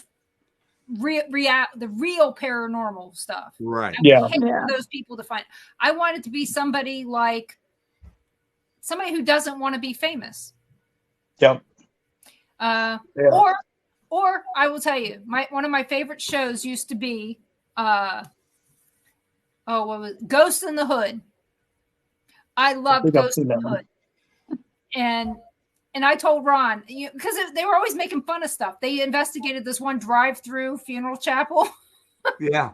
the real paranormal stuff. Right. I hate for those people to find. I want it to be somebody who doesn't want to be famous. Yep. Or I will tell you, one of my favorite shows used to be what was it? Ghosts in the Hood. I loved Ghosts in the Hood. And I told Ron, because they were always making fun of stuff. They investigated this one drive-through funeral chapel. Yeah.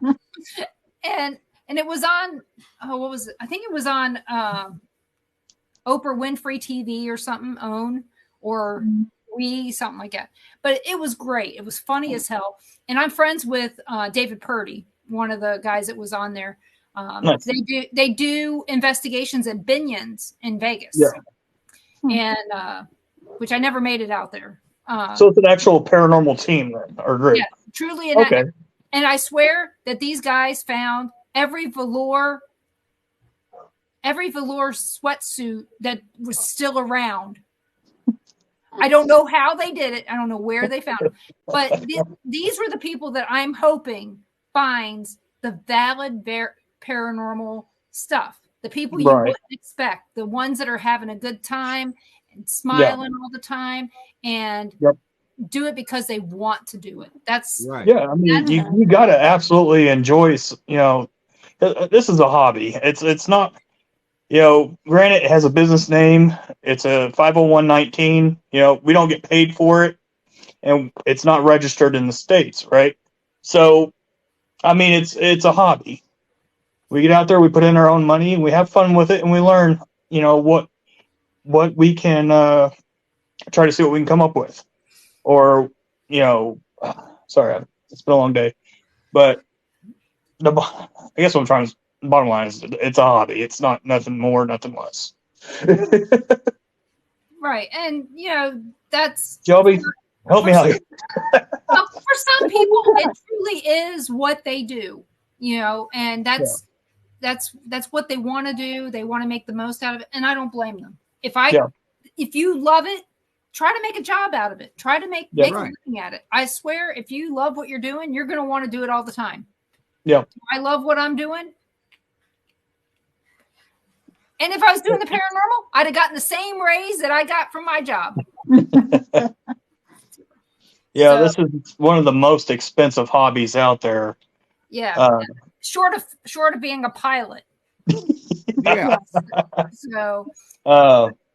And it was on, what was it? I think it was on Oprah Winfrey TV or something, OWN, or something like that. But it was great. It was funny as hell. And I'm friends with David Purdy, one of the guys that was on there. Nice. They do investigations at Binion's in Vegas. Yeah. And which I never made it out there. So it's an actual paranormal team then, or group? Yeah, truly. Okay. And I swear that these guys found every velour sweatsuit that was still around I don't know how they did it. I don't know where they found them. But these were the people that I'm hoping finds the valid paranormal stuff. The people you wouldn't expect. The ones that are having a good time and smiling all the time and do it because they want to do it. That's right. Yeah, I mean, you got to absolutely enjoy, this is a hobby. It's not, granted, it has a business name. It's a 501(19). We don't get paid for it, and it's not registered in the States, right? So, I mean, it's a hobby. We get out there, we put in our own money, and we have fun with it, and we learn, what we can try to see what we can come up with. Or, sorry, it's been a long day, but I guess what I'm trying to, bottom line is it's a hobby. It's not nothing more, nothing less. Right. And, that's Shelby, help me out. Well, for some people, it truly is what they do, and that's what they want to do. They want to make the most out of it. And I don't blame them. If you love it, try to make a job out of it. Try to make a living at it. I swear, if you love what you're doing, you're going to want to do it all the time. Yeah. I love what I'm doing. And if I was doing the paranormal, I'd have gotten the same raise that I got from my job. This is one of the most expensive hobbies out there. Yeah. Short of being a pilot. Yeah.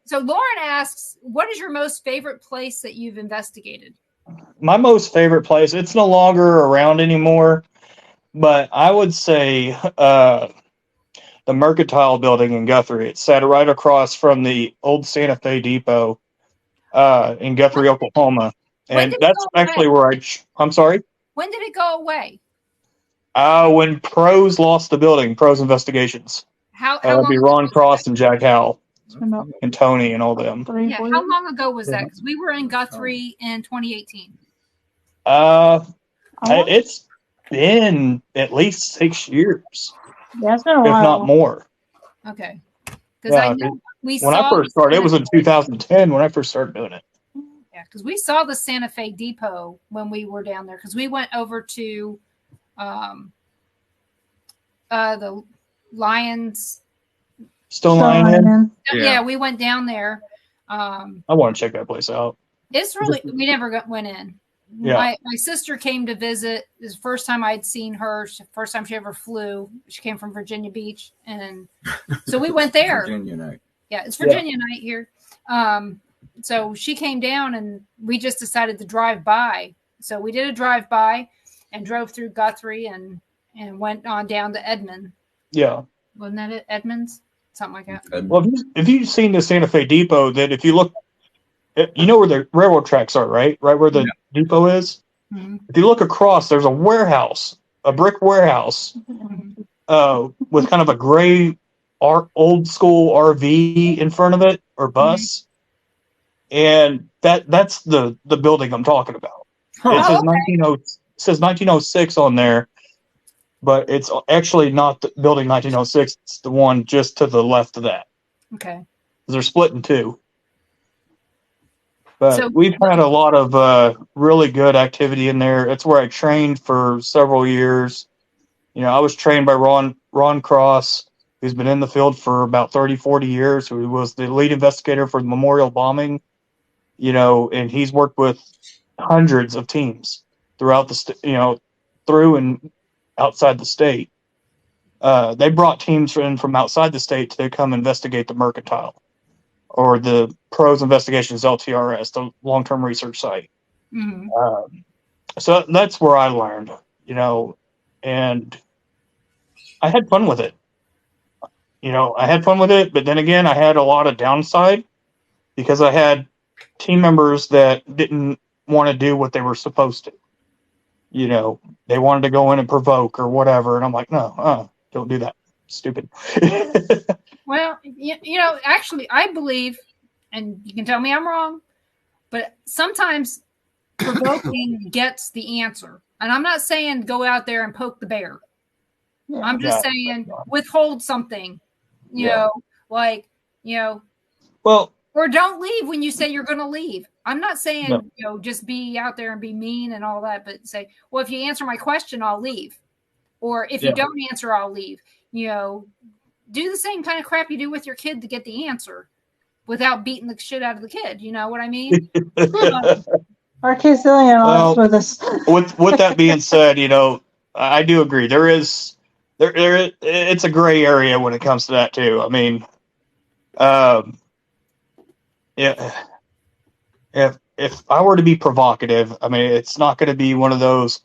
So Lauren asks, what is your most favorite place that you've investigated? My most favorite place, it's no longer around anymore, but I would say the Mercantile building in Guthrie. It's sat right across from the old Santa Fe Depot in Guthrie, Oklahoma. And that's actually where I'm sorry? When did it go away? When Pros lost the building, Pros Investigations. How that'd be Ron Cross and Jack Howell and Tony and all them. Yeah, how long ago was that? Because we were in Guthrie in 2018. It's been at least 6 years. Yeah, it's been a while. If not more. Okay. Because I know when I first started, it was in 2010 when I first started doing it. Yeah, because we saw the Santa Fe Depot when we were down there. Because we went over to the Lions. Stone Lion. Yeah, we went down there. I want to check that place out. It's really, we never went in. Yeah. My sister came to visit. It was the first time I'd seen her. First time she ever flew. She came from Virginia Beach, and so we went there. Virginia night. Yeah, it's Virginia night here. So she came down, and we just decided to drive by. So we did a drive by, and drove through Guthrie, and went on down to Edmond. Yeah. Wasn't that it? Edmonds? Something like that. Well, if you've seen the Santa Fe Depot, then if you look, you know where the railroad tracks are, right? Right where the depot is. Mm-hmm. If you look across, there's a warehouse, a brick warehouse, with kind of a gray, old school RV in front of it or bus, and that's the building I'm talking about. It says 1906 on there, but it's actually not the building 1906. It's the one just to the left of that. Okay. They're split in two. But we've had a lot of really good activity in there. It's where I trained for several years. I was trained by Ron Cross, who's been in the field for about 30, 40 years, who was the lead investigator for the Memorial bombing. And he's worked with hundreds of teams throughout the through and outside the state. They brought teams in from outside the state to come investigate the Mercantile, or the Pros Investigations LTRS, the long-term research site. Mm-hmm. So that's where I learned, and I had fun with it. But then again, I had a lot of downside because I had team members that didn't want to do what they were supposed to. They wanted to go in and provoke or whatever, and I'm like, no, don't do that. Stupid. Well, actually, I believe, and you can tell me I'm wrong, but sometimes provoking gets the answer. And I'm not saying go out there and poke the bear. I'm just saying withhold something, Well, Or don't leave when you say you're going to leave. I'm not saying, just be out there and be mean and all that, but say, well, if you answer my question, I'll leave. Or if you don't answer, I'll leave. Do the same kind of crap you do with your kid to get the answer without beating the shit out of the kid. You know what I mean? Our kids really honest with us. with that being said, I do agree. It's a gray area when it comes to that too. I mean, if I were to be provocative, I mean, it's not going to be one of those,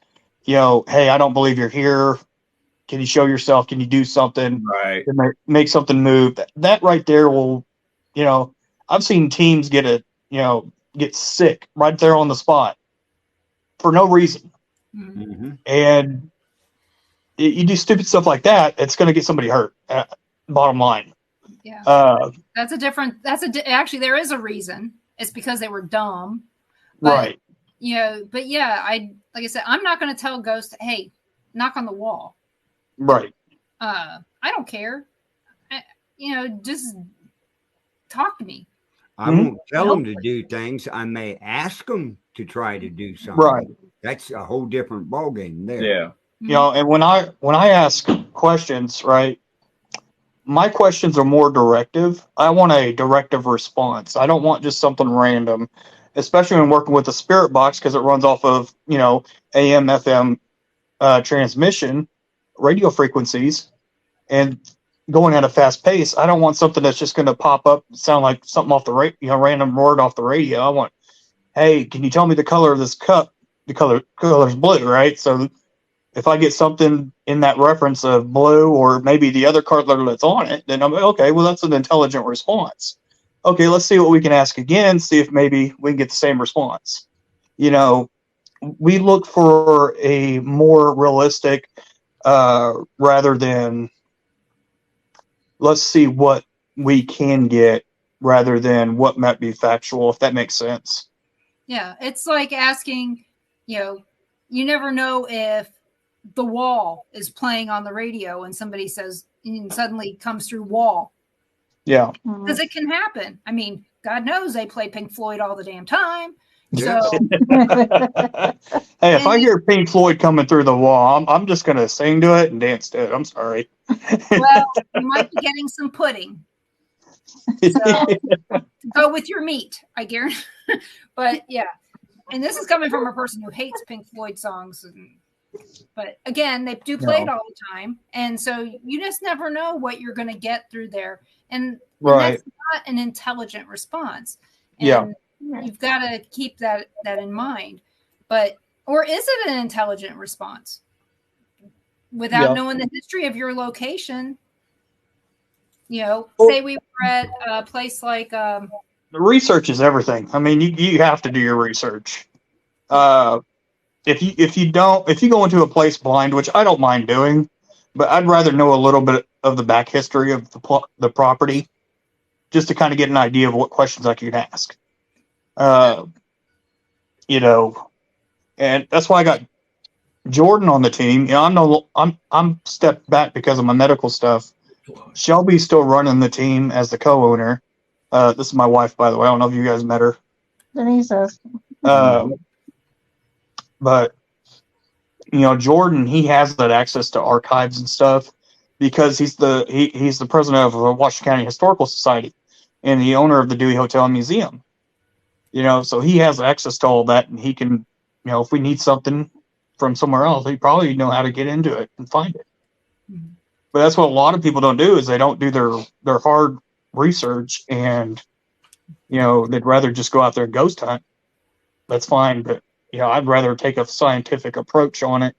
hey, I don't believe you're here. Can you show yourself? Can you do something? Right. Make something move. That right there will, I've seen teams get sick right there on the spot for no reason. Mm-hmm. And you do stupid stuff like that, it's going to get somebody hurt. Bottom line. Yeah. Actually, there is a reason. It's because they were dumb. But, right. But yeah, like I said, I'm not going to tell ghosts, hey, knock on the wall. Right. I don't care. Just talk to me. I won't tell them to do things. I may ask them to try to do something. Right. That's a whole different ballgame there. Yeah. And when I ask questions, right, my questions are more directive. I want a directive response. I don't want just something random, especially when working with the spirit box, because it runs off of, AM, FM transmission, radio frequencies, and going at a fast pace. I don't want something that's just going to pop up, sound like something off the random word off the radio. I want, hey, can you tell me the color of this cup? The color's blue, right? So if I get something in that reference of blue or maybe the other color that's on it, then I'm like, okay, well, that's an intelligent response. Okay, let's see what we can ask again, see if maybe we can get the same response. We look for a more realistic rather than let's see what we can get rather than what might be factual, if that makes sense. Yeah, it's like asking, you never know if The Wall is playing on the radio and somebody says, and suddenly comes through Wall. Yeah. Because it can happen. I mean, God knows they play Pink Floyd all the damn time. Yeah. So, hey, if I hear Pink Floyd coming through the wall, I'm just going to sing to it and dance to it. I'm sorry. Well, you might be getting some pudding. So, go with your meat, I guarantee. But yeah. And this is coming from a person who hates Pink Floyd songs. But again, they do play it all the time. And so you just never know what you're going to get through there. And that's not an intelligent response. And you've got to keep that in mind. Or is it an intelligent response? Without knowing the history of your location, say we were at a place like the research is everything. I mean, you have to do your research. If you go into a place blind, which I don't mind doing, but I'd rather know a little bit of the back history of the property, just to kind of get an idea of what questions I could ask. And that's why I got Jordan on the team. I'm stepped back because of my medical stuff. Shelby's still running the team as the co-owner. This is my wife, by the way. I don't know if you guys met her. Denise says. But Jordan, he has that access to archives and stuff because he's the president of the Washington County Historical Society and the owner of the Dewey Hotel and Museum. So he has access to all that, and he can, if we need something from somewhere else, he probably know how to get into it and find it. Mm-hmm. But that's what a lot of people don't do, is they don't do their hard research, and they'd rather just go out there and ghost hunt. That's fine, but I'd rather take a scientific approach on it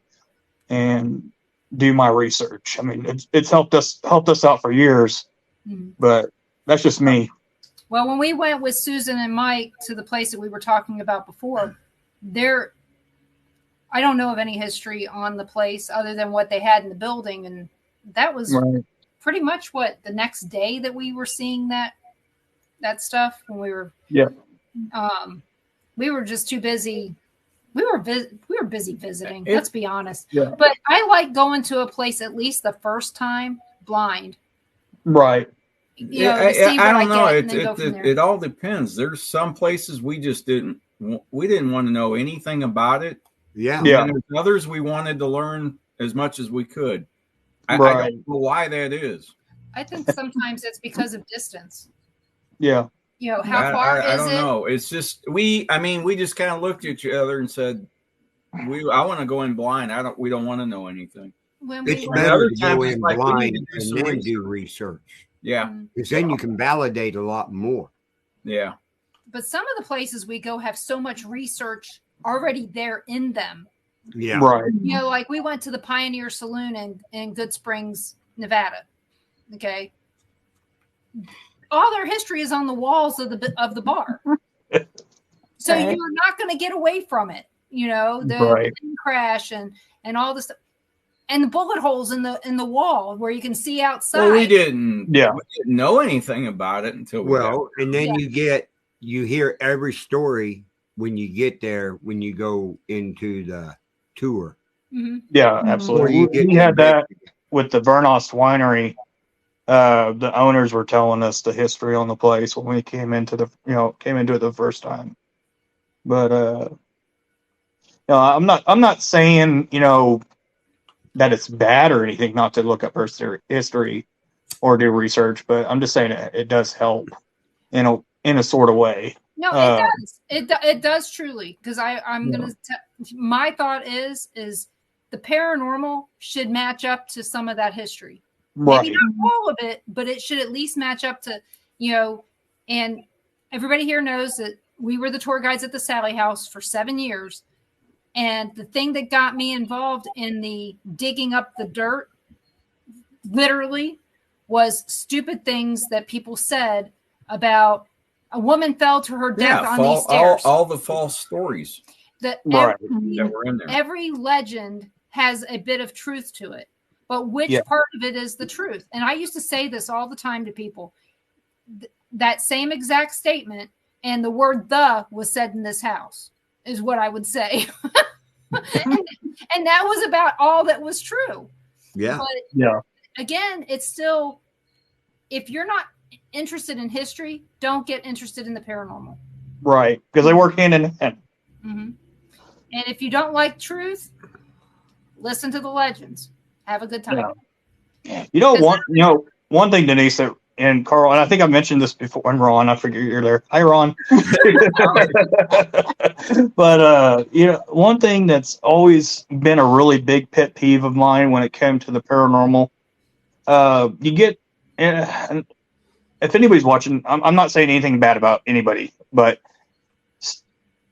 and do my research. I mean, it's helped us out for years, but that's just me. Well, when we went with Susan and Mike to the place that we were talking about before, I don't know of any history on the place other than what they had in the building, and that was pretty much what the next day that we were seeing that stuff when we were. Yeah. We were just too busy. We were busy visiting. Let's be honest. Yeah. But I like going to a place at least the first time blind. Right. you know, to see what I don't know. Get, and then go from there. It all depends. There's some places we just didn't want to know anything about it. Yeah. And there's others we wanted to learn as much as we could. I don't know why that is. I think sometimes it's because of distance. Yeah. You know, how far is it? I don't know. It's just we just kind of looked at each other and said, I want to go in blind. We don't want to know anything. It's better to go in blind and then do research. Yeah. Because then you can validate a lot more. Yeah. But some of the places we go have so much research already there in them. Yeah. Right. You know, like we went to the Pioneer Saloon in Good Springs, Nevada. Okay. All their history is on the walls of the bar. So you're not going to get away from it. You know, the plane crash and all this stuff. And the bullet holes in the wall where you can see outside. Well, we didn't know anything about it until and then you hear every story when you get there, when you go into the tour. Mm-hmm. Yeah, absolutely. We had that with the Vernost Winery. The owners were telling us the history on the place when we came into it the first time. But I'm not saying, that it's bad or anything not to look up history or do research, but I'm just saying it does help in a sort of way. No, it does. It does truly, because I'm gonna. My thought is the paranormal should match up to some of that history. Right. Maybe not all of it, but it should at least match up to, and everybody here knows that we were the tour guides at the Sally House for 7 years. And the thing that got me involved in the digging up the dirt, literally, was stupid things that people said about a woman fell to her death on these stairs. All the false stories that were in there. Every legend has a bit of truth to it. But which part of it is the truth? And I used to say this all the time to people. That same exact statement and the word "the" was said in this house is what I would say. and that was about all that was true. Yeah. But again, it's still, if you're not interested in history, don't get interested in the paranormal. Right. Because they work hand in hand. Mm-hmm. And if you don't like truth, listen to the legends. Have a good time. Yeah. One thing, Denise, and Carl, and I think I mentioned this before, and Ron, I figure you're there. Hi, Ron. But, one thing that's always been a really big pet peeve of mine when it came to the paranormal, you get, and if anybody's watching, I'm not saying anything bad about anybody, but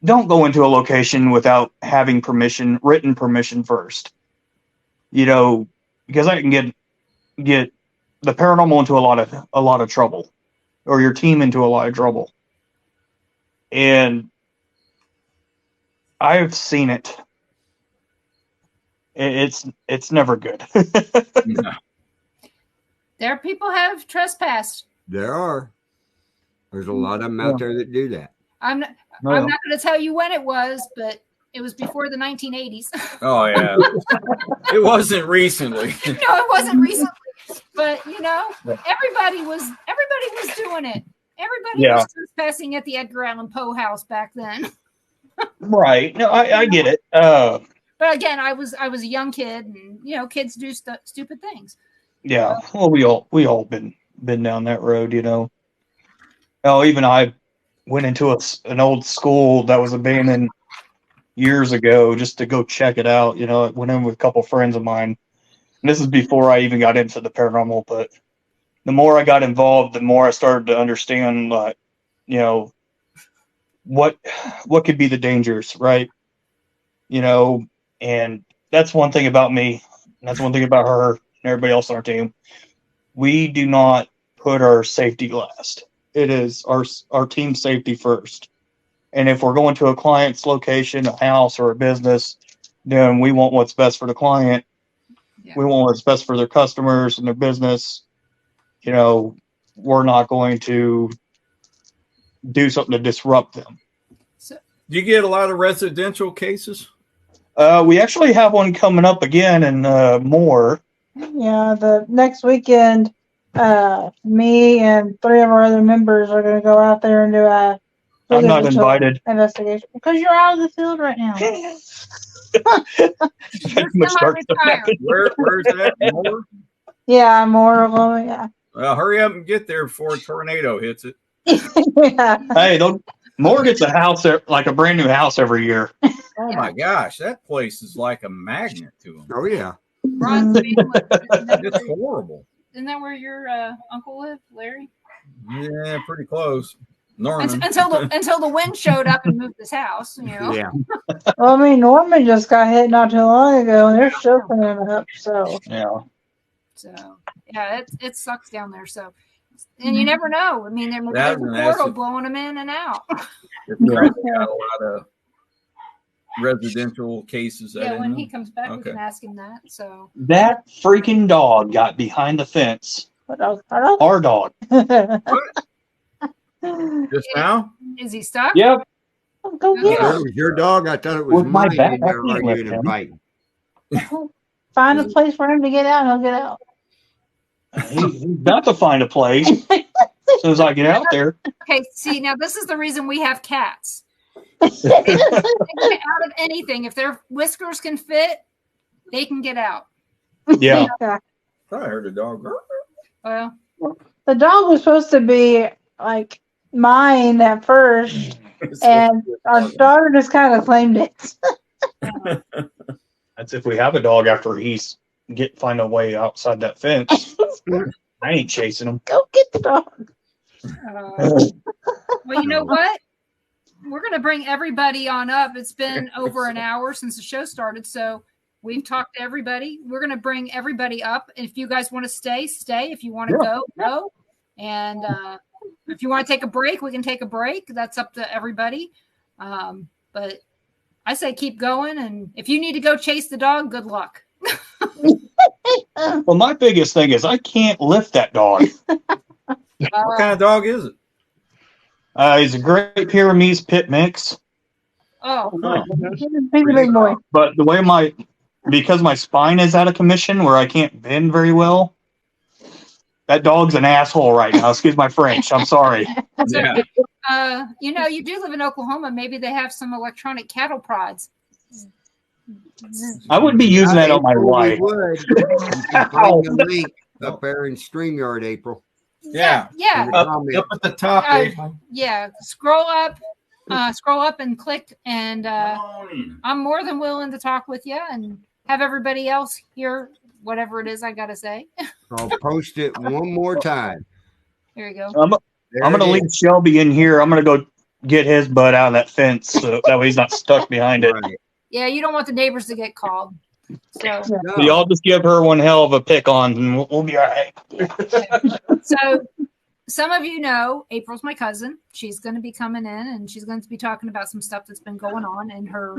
don't go into a location without having written permission first. Because I can get the paranormal into a lot of trouble, or your team into a lot of trouble. And I've seen it. It's never good. No. There people have trespassed. There are. There's a lot of them out there that do that. I'm not going to tell you when it was, but it was before the 1980s. Oh yeah. It wasn't recently. No, it wasn't recently. But everybody was doing it. Everybody was trespassing at the Edgar Allan Poe house back then. Right. No, I get it. But again, I was a young kid, and kids do stupid things. Yeah. Well, we all been down that road, Oh, even I went into an old school that was abandoned years ago just to go check it out. I went in with a couple friends of mine. And this is before I even got into the paranormal, but the more I got involved, the more I started to understand, what could be the dangers, right? And that's one thing about me. And that's one thing about her and everybody else on our team. We do not put our safety last. It is our team safety first. And if we're going to a client's location, a house, or a business, then we want what's best for the client. Yeah. We want what's best for their customers and their business. We're not going to do something to disrupt them. So, do you get a lot of residential cases? We actually have one coming up again and more. Yeah, the next weekend me and 3 of our other members are going to go out there and do a I'm not invited. investigation because you're out of the field right now. You're semi-retired. Where's that? More? Yeah, more of them. Yeah. Well, hurry up and get there before a tornado hits it. Yeah. Hey, Moore gets a house, like a brand new house every year. Oh my gosh, that place is like a magnet to them. Oh yeah. Ron's family. It's horrible. Isn't that where your uncle lived, Larry? Yeah, pretty close. Norman. Until the wind showed up and moved his house, you know. Yeah. Well, I mean, Norman just got hit not too long ago, and they're still cleaning up. So Yeah. So yeah, it sucks down there. So, and you never know. I mean, there's a portal blowing them in and out. It's got a lot of residential cases. Yeah, when he comes back, we can ask him that. So that freaking dog got behind the fence. What else? Our dog. Just now? Is he stuck? Yep. Go get It him. was your dog. I thought it was With my mine. back, In there I can't arguing lift and him. fighting. Find a place for him to get out, and he'll get out. He's about to find a place as soon as I get out there. Okay, see, now this is the reason we have cats. They can get out of anything. If their whiskers can fit, they can get out. Yeah. I heard a dog. Well, the dog was supposed to be like mine at first, and our daughter just kind of claimed it. That's if we have a dog after he's find a way outside that fence. I ain't chasing him. Go get the dog. Well, you know what? We're going to bring everybody on up. It's been over an hour since the show started, so we've talked to everybody. We're going to bring everybody up. If you guys want to stay, stay. If you want to go, go. And if you want to take a break, we can take a break. That's up to everybody. But I say keep going. And if you need to go chase the dog, good luck. Well, my biggest thing is I can't lift that dog. What kind of dog is it? He's a Great Pyrenees pit mix. Oh, He's a big boy. But the way because my spine is out of commission where I can't bend very well, that dog's an asshole right now. Excuse my French. I'm sorry. Yeah. You do live in Oklahoma. Maybe they have some electronic cattle prods. I wouldn't be using that on my wife. You can find the link up there in StreamYard, April. Yeah. Yeah. Up at the top. Yeah. Scroll up and click, and I'm more than willing to talk with you and have everybody else hear whatever it is I got to say. I'll post it one more time. There you go. I'm going to leave Shelby in here. I'm going to go get his butt out of that fence so that way he's not stuck behind it. Right. Yeah, you don't want the neighbors to get called. So, Y'all just give her one hell of a pick on, and we'll be all right. So some of you know April's my cousin. She's going to be coming in, and she's going to be talking about some stuff that's been going on in her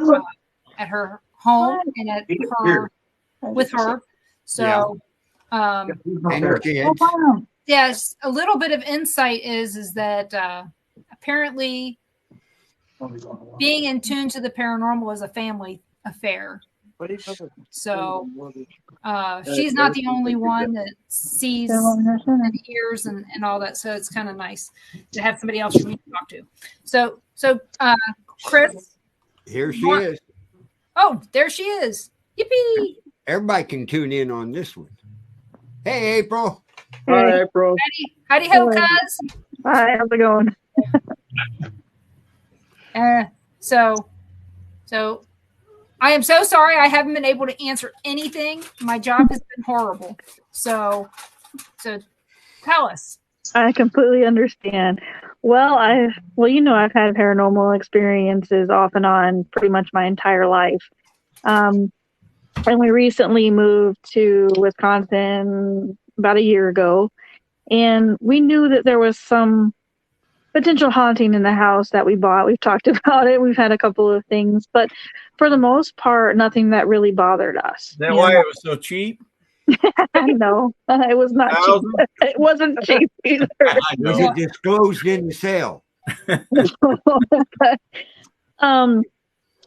at her home and at her with her. So, And your kids. yes, a little bit of insight is that apparently being in tune to the paranormal is a family affair. So she's not the only one that sees and hears and all that. So it's kind of nice to have somebody else for me to talk to. So Chris. Here she is. Oh, there she is. Yippee. Everybody can tune in on this one. Hey, April. Hi, April. Howdy ho, cuz. Hi, how's it going? So I am so sorry I haven't been able to answer anything. My job has been horrible. So tell us. I completely understand. Well, I've had paranormal experiences off and on pretty much my entire life. And we recently moved to Wisconsin about a year ago, and we knew that there was some potential haunting in the house that we bought. We've talked about it. We've had a couple of things, but for the most part, nothing that really bothered us. Is that why it was so cheap? No, it was not cheap. It wasn't cheap either. Was it disclosed in the sale?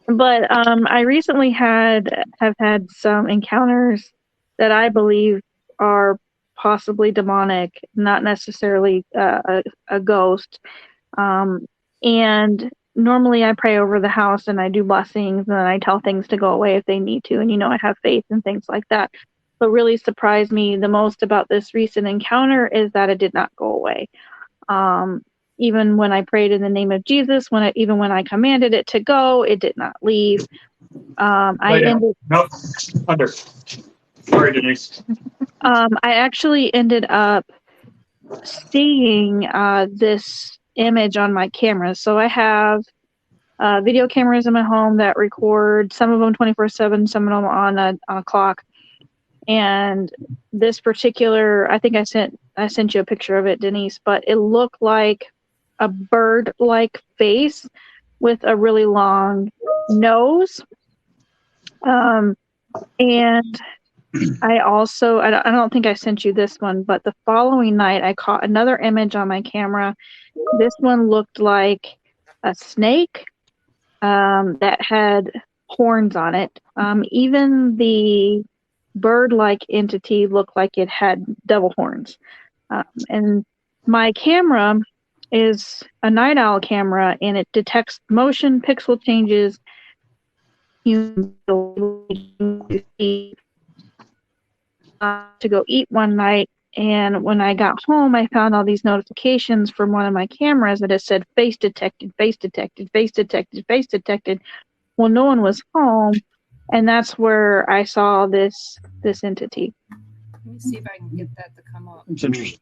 But I recently have had some encounters that I believe are possibly demonic, not necessarily a ghost. And normally I pray over the house and I do blessings and I tell things to go away if they need to. And, I have faith and things like that. What really surprised me the most about this recent encounter is that it did not go away. Even when I prayed in the name of Jesus, even when I commanded it to go, it did not leave. No, under. Sorry, Denise. I actually ended up seeing this image on my camera. So I have video cameras in my home that record, some of them 24/7, some of them on a clock. And this particular, I think I sent you a picture of it, Denise, but it looked like a bird-like face with a really long nose. And I also, I don't think I sent you this one, but the following night I caught another image on my camera. This one looked like a snake that had horns on it. Even the bird-like entity looked like it had devil horns. And my camera is a night owl camera, and it detects motion, pixel changes, to go eat one night, and when I got home I found all these notifications from one of my cameras that it said face detected, face detected, face detected, face detected. Well, no one was home, and that's where I saw this entity. Let me see if I can get that to come up. It's interesting.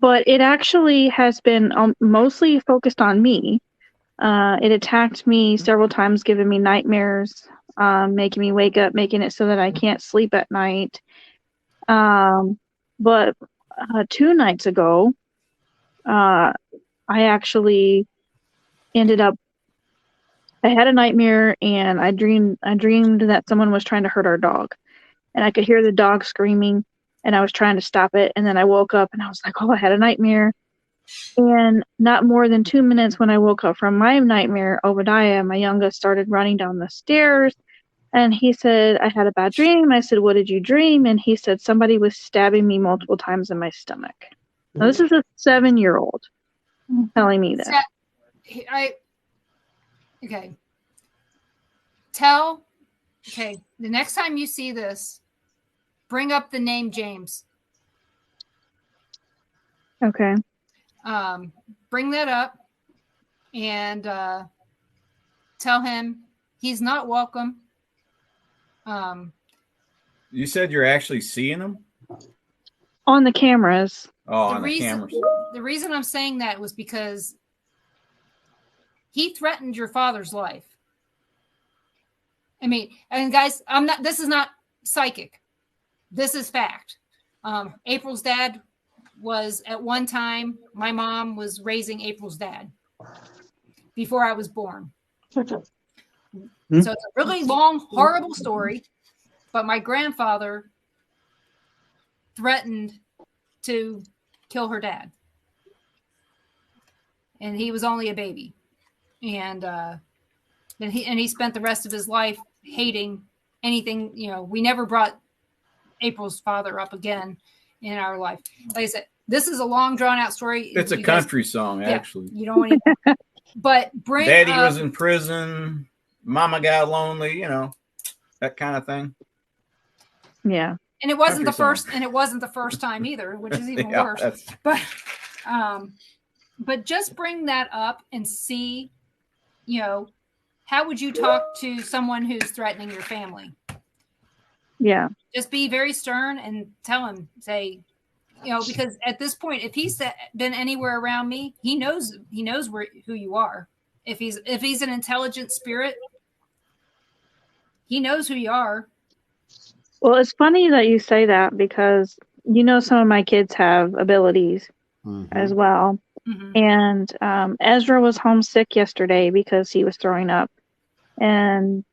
But it actually has been mostly focused on me. It attacked me several times, giving me nightmares, making me wake up, making it so that I can't sleep at night. But 2 nights ago, I actually ended up, I had a nightmare, and I dreamed that someone was trying to hurt our dog. And I could hear the dog screaming, and I was trying to stop it. And then I woke up and I was like, oh, I had a nightmare. And not more than 2 minutes when I woke up from my nightmare, Obadiah, my youngest, started running down the stairs. And he said, I had a bad dream. I said, what did you dream? And he said, somebody was stabbing me multiple times in my stomach. Now, this is a 7-year-old telling me this. Okay, the next time you see this, bring up the name James. Okay. Bring that up and tell him he's not welcome. You said you're actually seeing them? On the cameras. Oh, on the cameras. The reason I'm saying that was because he threatened your father's life. I mean, and guys, this is not psychic. This is fact. April's dad was, at one time, my mom was raising April's dad before I was born. So it's a really long, horrible story, but my grandfather threatened to kill her dad. And he was only a baby. And he spent the rest of his life hating anything, we never brought April's father up again in our life. Like I said, this is a long drawn out story. It's a country song, actually. You don't want to, but bring Daddy was in prison. Mama got lonely, that kind of thing. Yeah. And it wasn't the first time either, which is even worse. But just bring that up and see, how would you talk to someone who's threatening your family? Yeah. Just be very stern and tell him, say, because at this point, if he's been anywhere around me, he knows who you are. If he's an intelligent spirit, he knows who you are. Well, it's funny that you say that because, some of my kids have abilities as well. Mm-hmm. And Ezra was homesick yesterday because he was throwing up. And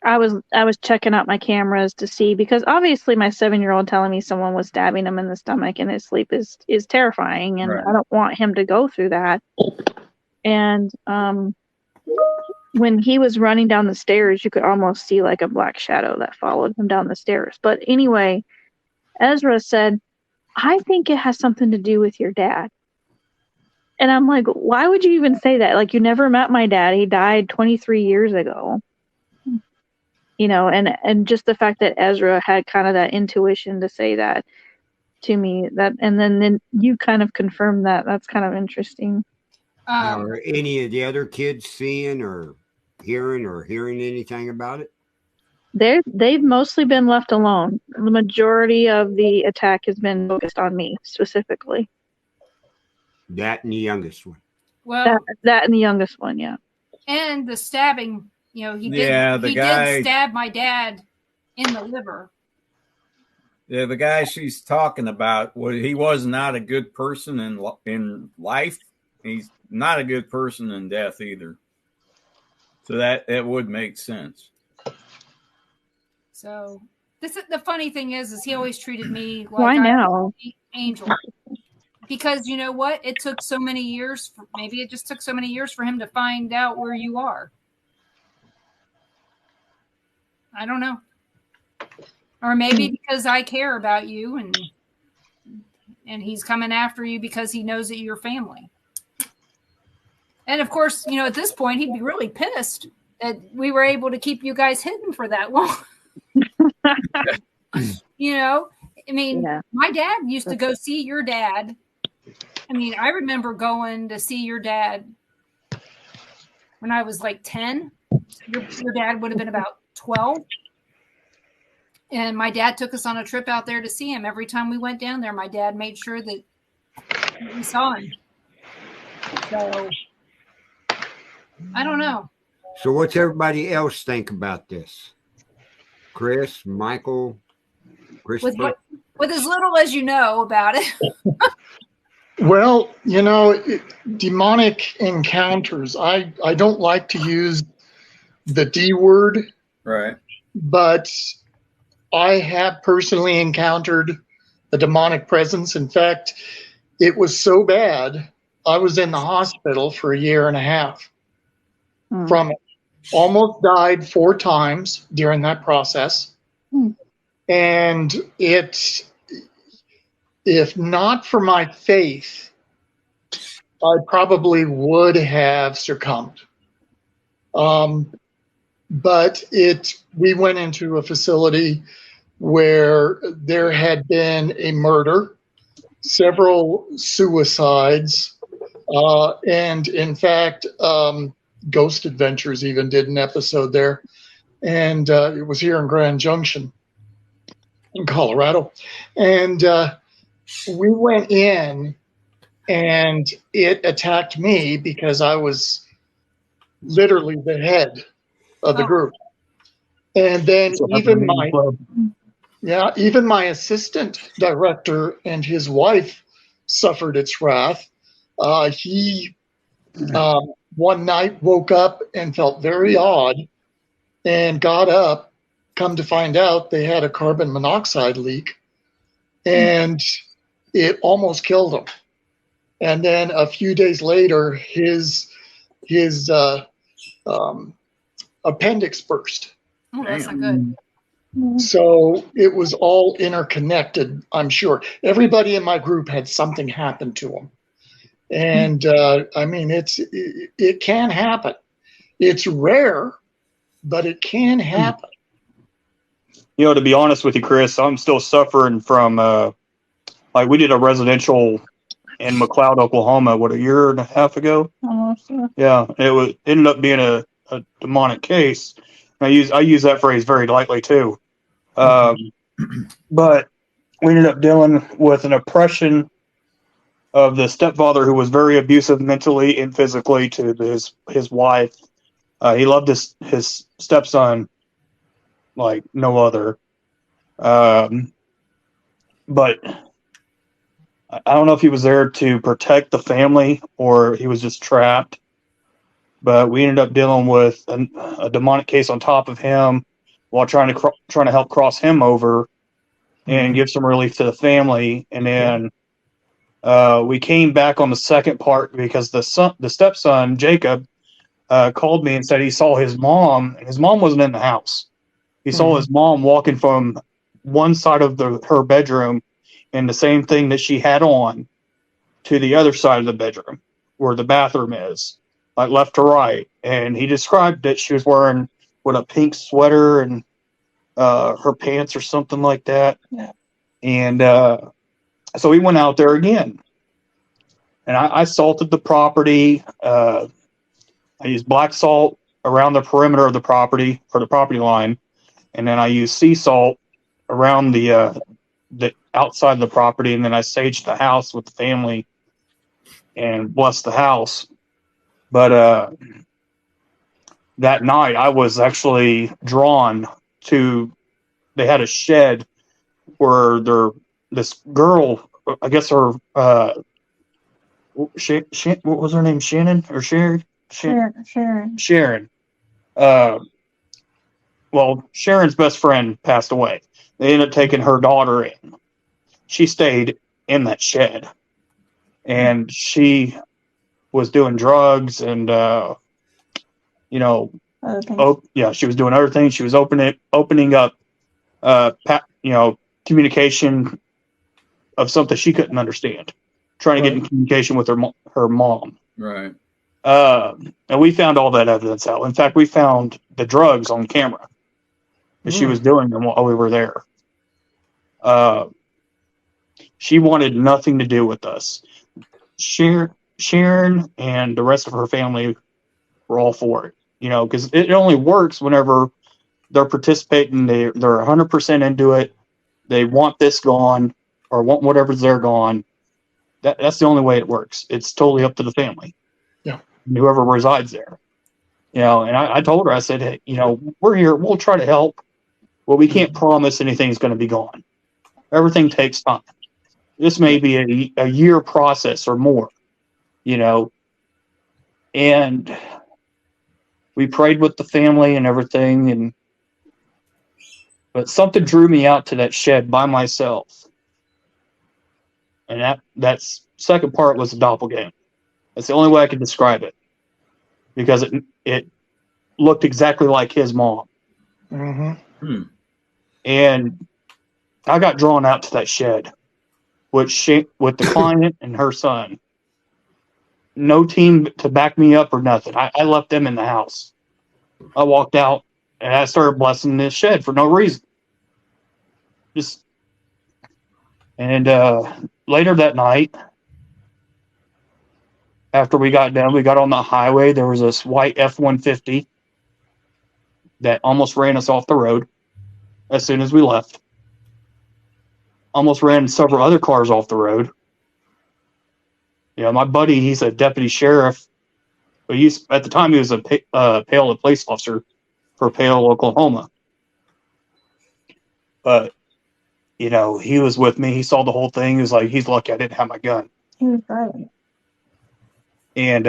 I was checking out my cameras to see, because obviously my 7-year-old telling me someone was stabbing him in the stomach in his sleep is terrifying, and right. I don't want him to go through that. And when he was running down the stairs, you could almost see like a black shadow that followed him down the stairs. But anyway, Ezra said, I think it has something to do with your dad. And I'm like, why would you even say that? Like, you never met my dad. He died 23 years ago. You know, and just the fact that Ezra had kind of that intuition to say that to me, that, and then you kind of confirmed that. That's kind of interesting. Are any of the other kids seeing or hearing anything about it? They've mostly been left alone. The majority of the attack has been focused on me specifically. That and the youngest one. Well, that and the youngest one, yeah. And the stabbing, you know, he did stab my dad in the liver. Yeah, the guy she's talking about, he was not a good person in life. He's not a good person in death either. So that would make sense. So the funny thing is he always treated me like Why now? an angel. Because you know what? It took so many years. Maybe it just took so many years for him to find out where you are. I don't know. Or maybe because I care about you and he's coming after you because he knows that you're family. And of course, you know, at this point, he'd be really pissed that we were able to keep you guys hidden for that long. You know, I mean, my dad used to go see your dad. I mean, I remember going to see your dad when I was like 10. Your dad would have been about 12. And my dad took us on a trip out there to see him. Every time we went down there, my dad made sure that we saw him. So, I don't know. So what's everybody else think about this? Chris, Michael, Christopher? With as little as you know about it. Well, you know, demonic encounters, I don't like to use the D word. Right. But I have personally encountered a demonic presence. In fact, it was so bad, I was in the hospital for 1.5 years from it. Almost died 4 times during that process. And if not for my faith, I probably would have succumbed. But we went into a facility where there had been a murder, several suicides, and in fact, Ghost Adventures even did an episode there. And it was here in Grand Junction in Colorado. And we went in and it attacked me because I was literally the head of the group. And then even my assistant director and his wife suffered its wrath. He one night woke up and felt very odd and got up. Come to find out, they had a carbon monoxide leak and it almost killed him. And then a few days later, his appendix burst. Oh, that's not good. So it was all interconnected, I'm sure. Everybody in my group had something happen to them. And I mean, it can happen. It's rare, but it can happen. You know, to be honest with you, Chris, I'm still suffering from, like, we did a residential in McLeod, Oklahoma, 1.5 years ago? Almost, yeah. It ended up being a demonic case. I use that phrase very lightly too. But we ended up dealing with an oppression of the stepfather who was very abusive mentally and physically to his wife. He loved his stepson like no other. But I don't know if he was there to protect the family or he was just trapped. But we ended up dealing with a demonic case on top of him while trying to help cross him over and give some relief to the family. And then we came back on the second part because the stepson, Jacob, called me and said he saw his mom, and his mom wasn't in the house. He saw his mom walking from one side of her bedroom and the same thing that she had on to the other side of the bedroom where the bathroom is, like left to right. And he described that she was wearing a pink sweater and her pants or something like that. Yeah. And so we went out there again. And I salted the property. I used black salt around the perimeter of the property, or the property line. And then I used sea salt around the outside of the property. And then I saged the house with the family and blessed the house. But that night I was actually drawn to, they had a shed where this girl, I guess her, what was her name? Shannon or Sharon? Sharon. Well, Sharon's best friend passed away. They ended up taking her daughter in. She stayed in that shed, and she was doing drugs and, she was doing other things. She was opening up, communication of something she couldn't understand, trying to get in communication with her mom. Right. And we found all that evidence out. In fact, we found the drugs on camera that she was doing them while we were there. She wanted nothing to do with us. Sharon and the rest of her family were all for it, because it only works whenever they're participating. They're 100% into it. They want this gone, or want whatever's there gone. That's the only way it works. It's totally up to the family. Yeah. Whoever resides there. And I told her, I said, hey, we're here. We'll try to help. Well, we can't promise anything's going to be gone. Everything takes time. This may be a year process or more, and we prayed with the family and everything. But something drew me out to that shed by myself. And that second part was a doppelganger. That's the only way I could describe it, because it looked exactly like his mom. Mm-hmm. And I got drawn out to that shed with the client and her son. No team to back me up or nothing. I left them in the house. I walked out and I started blessing this shed for no reason. Later that night, after we got done, we got on the highway. There was this white F-150 that almost ran us off the road as soon as we left. Almost ran several other cars off the road. My buddy, he's a deputy sheriff. But at the time, he was a Pale police officer for Pale, Oklahoma. But, he was with me. He saw the whole thing. He was like, he's lucky I didn't have my gun. He was driving. And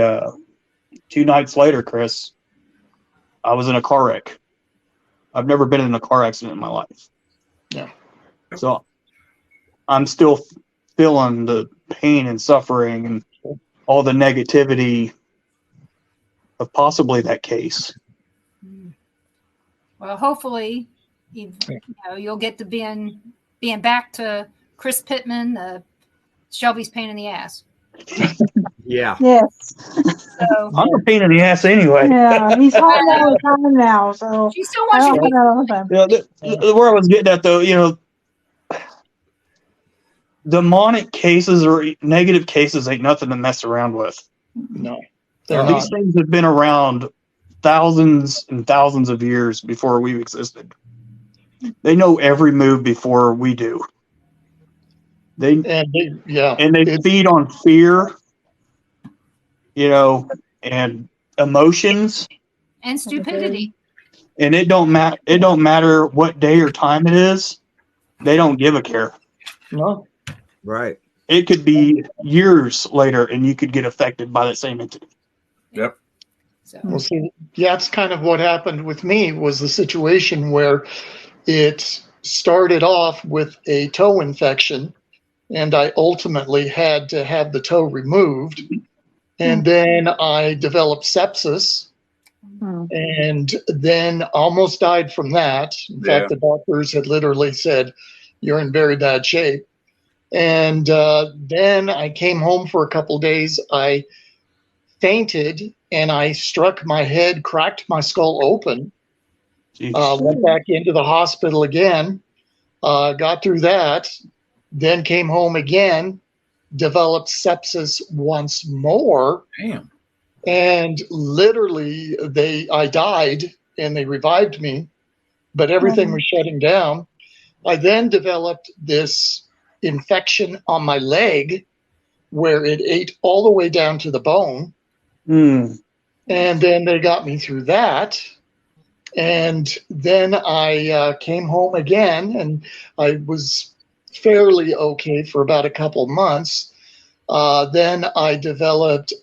2 nights later, Chris, I was in a car wreck. I've never been in a car accident in my life. Yeah. So I'm still feeling the pain and suffering and all the negativity of possibly that case. Well, hopefully, you'll get to being back to Chris Pittman, Shelby's pain in the ass. Yeah. Yes. So, I'm a pain in the ass anyway. Yeah, he's home all the time now, so she still wants you to be. Where I was getting at, though, demonic cases or negative cases ain't nothing to mess around with. No. These things have been around thousands and thousands of years before we existed. They know every move before we do. They feed on fear, and emotions and stupidity. And it don't matter what day or time it is. They don't give a care. No. Right. It could be years later, and you could get affected by that same entity. Yep. Well, see, that's kind of what happened with me. Was the situation where it started off with a toe infection, and I ultimately had to have the toe removed. And then I developed sepsis, and then almost died from that. In fact, the doctors had literally said, "You're in very bad shape." And then I came home for a couple of days. I fainted and I struck my head, cracked my skull open. Went back into the hospital again, got through that, then came home again, developed sepsis once more. Damn. And literally I died and they revived me, but everything was shutting down. I then developed this infection on my leg where it ate all the way down to the bone. And then they got me through that. And then I came home again, and I was fairly okay for about a couple months. Then I developed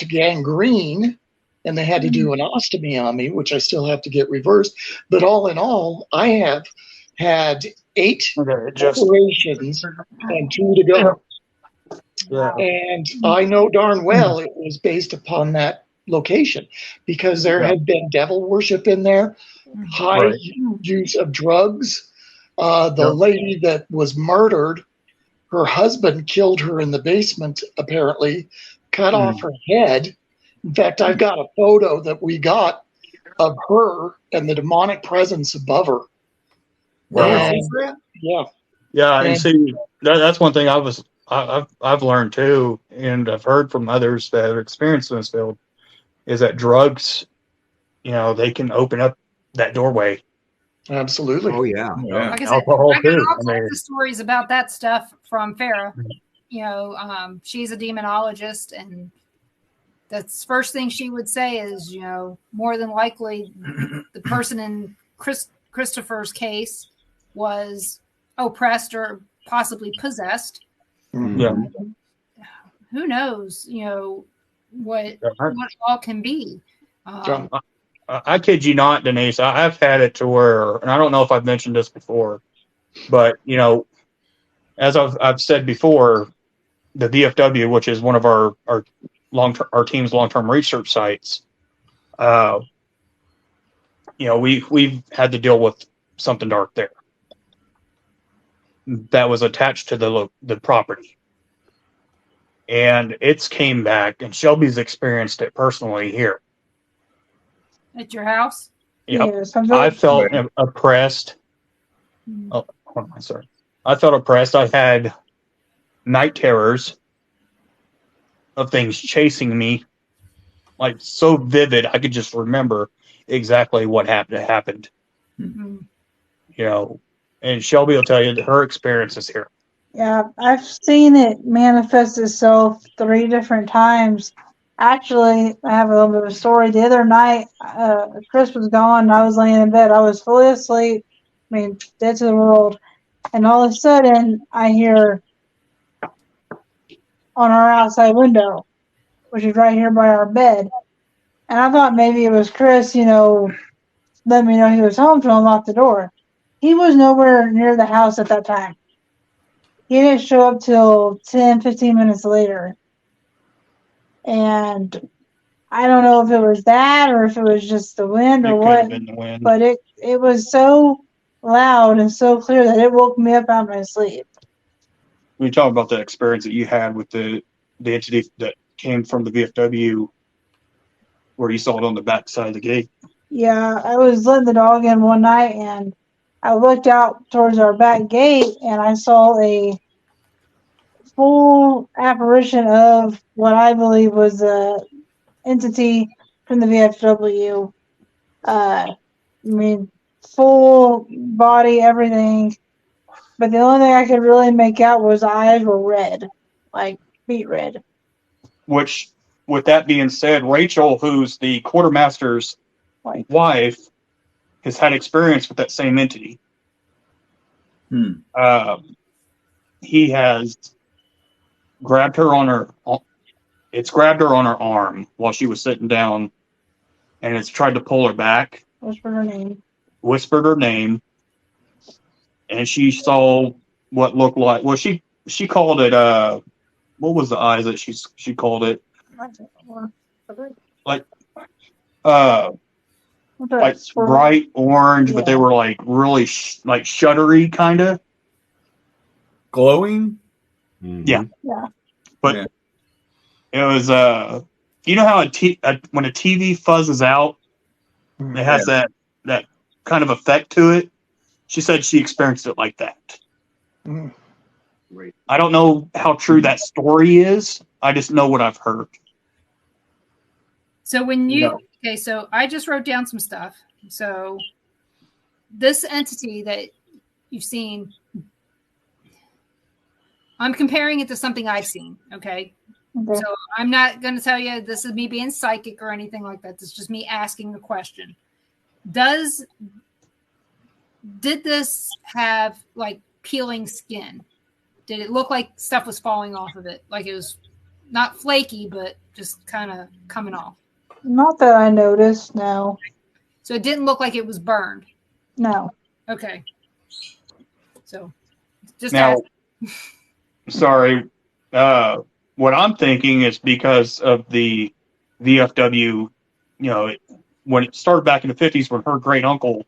gangrene, and they had to do an ostomy on me, which I still have to get reversed. But all in all, I have had 8 operations and 2 to go. Yeah. And I know darn well it was based upon that location because there had been devil worship in there, high use of drugs. The lady that was murdered, her husband killed her in the basement, apparently, cut off her head. In fact, I've got a photo that we got of her and the demonic presence above her. Yeah, and see, that's one thing I've learned too, and I've heard from others that have experienced in this field, is that drugs, they can open up that doorway. Absolutely. Oh yeah. Like I said, I got all kinds of stories about that stuff from Farah. She's a demonologist, and that's first thing she would say is, more than likely the person in Christopher's case was oppressed or possibly possessed. Yeah. Who knows, what all can be. I kid you not, Denise. I've had it to where, and I don't know if I've mentioned this before, but as I've said before, the VFW, which is one of our team's long-term research sites, we've had to deal with something dark there that was attached to the property, and it's came back, and Shelby's experienced it personally here at your house. Yep. Yes, I felt oppressed. Oh, hold on, sorry. I felt oppressed. I had night terrors of things chasing me, like so vivid. I could just remember exactly what happened. Mm-hmm. And Shelby will tell you that her experiences here. Yeah, I've seen it manifest itself 3 different times. Actually, I have a little bit of a story. The other night, Chris was gone, and I was laying in bed. I was fully asleep, dead to the world. And all of a sudden, I hear on our outside window, which is right here by our bed. And I thought maybe it was Chris, let me know he was home to unlock the door. He was nowhere near the house at that time. He didn't show up till 10, 15 minutes later. And I don't know if it was that or if it was just the wind or what. Been the wind. But it was so loud and so clear that it woke me up out of my sleep. When you talk about the experience that you had with the entity that came from the VFW, where you saw it on the back side of the gate. Yeah, I was letting the dog in one night, and I looked out towards our back gate, and I saw a full apparition of what I believe was a entity from the VFW. Full body, everything. But the only thing I could really make out was eyes were red, like beet red. Which, with that being said, Rachel, who's the quartermaster's wife, has had experience with that same entity. He has grabbed her on her. It's grabbed her on her arm while she was sitting down, and it's tried to pull her back. Whispered her name, and she saw what looked like. Well, she called it. What was the eyes that she called it? like That's bright orange, but they were like really like shuddery kind of glowing. Yeah. But Yeah. it was you know how when a TV fuzzes out, it has that kind of effect to it. She said she experienced it like that. Right. I don't know how true that story is. I just know what I've heard. So so I just wrote down some stuff. So this entity that you've seen, I'm comparing it to something I've seen. Okay. So I'm not going to tell you this is me being psychic or anything like that. This is just me asking a question. Did this have like peeling skin? Did it look like stuff was falling off of it? Like it was not flaky, but just kind of coming off? Not that I noticed, no. So it didn't look like it was burned? No. Okay. So just now, sorry. What I'm thinking is because of the VFW, when it started back in the 50s, when her great uncle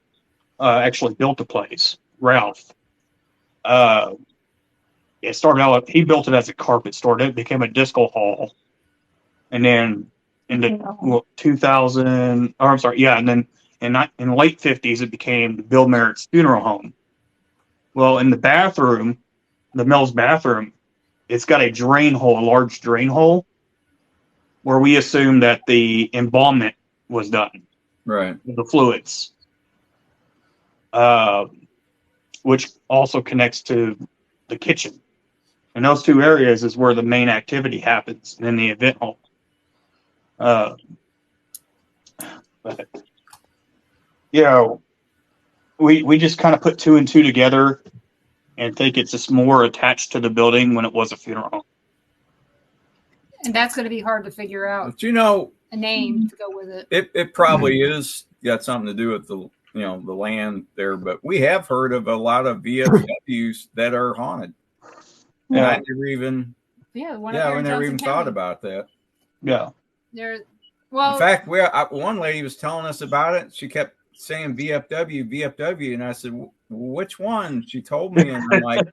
actually built the place, Ralph. It started out, he built it as a carpet store. It became a disco hall. And then in the 2000, or I'm sorry, yeah, and then in the late 50s, it became Bill Merritt's funeral home. Well, in the bathroom, the Mills bathroom, it's got a drain hole, a large drain hole, where we assume that the embalmment was done. Right. The fluids. Which also connects to the kitchen. And those two areas is where the main activity happens in the event hall. But, we just kind of put two and two together and think it's just more attached to the building when it was a funeral home. And that's going to be hard to figure out. But a name to go with it. It probably is got something to do with the the land there, but we have heard of a lot of VFWs that are haunted. And I never even we never even thought about that. Yeah. In fact, one lady was telling us about it. She kept saying VFW, and I said, which one? She told me, and I'm like,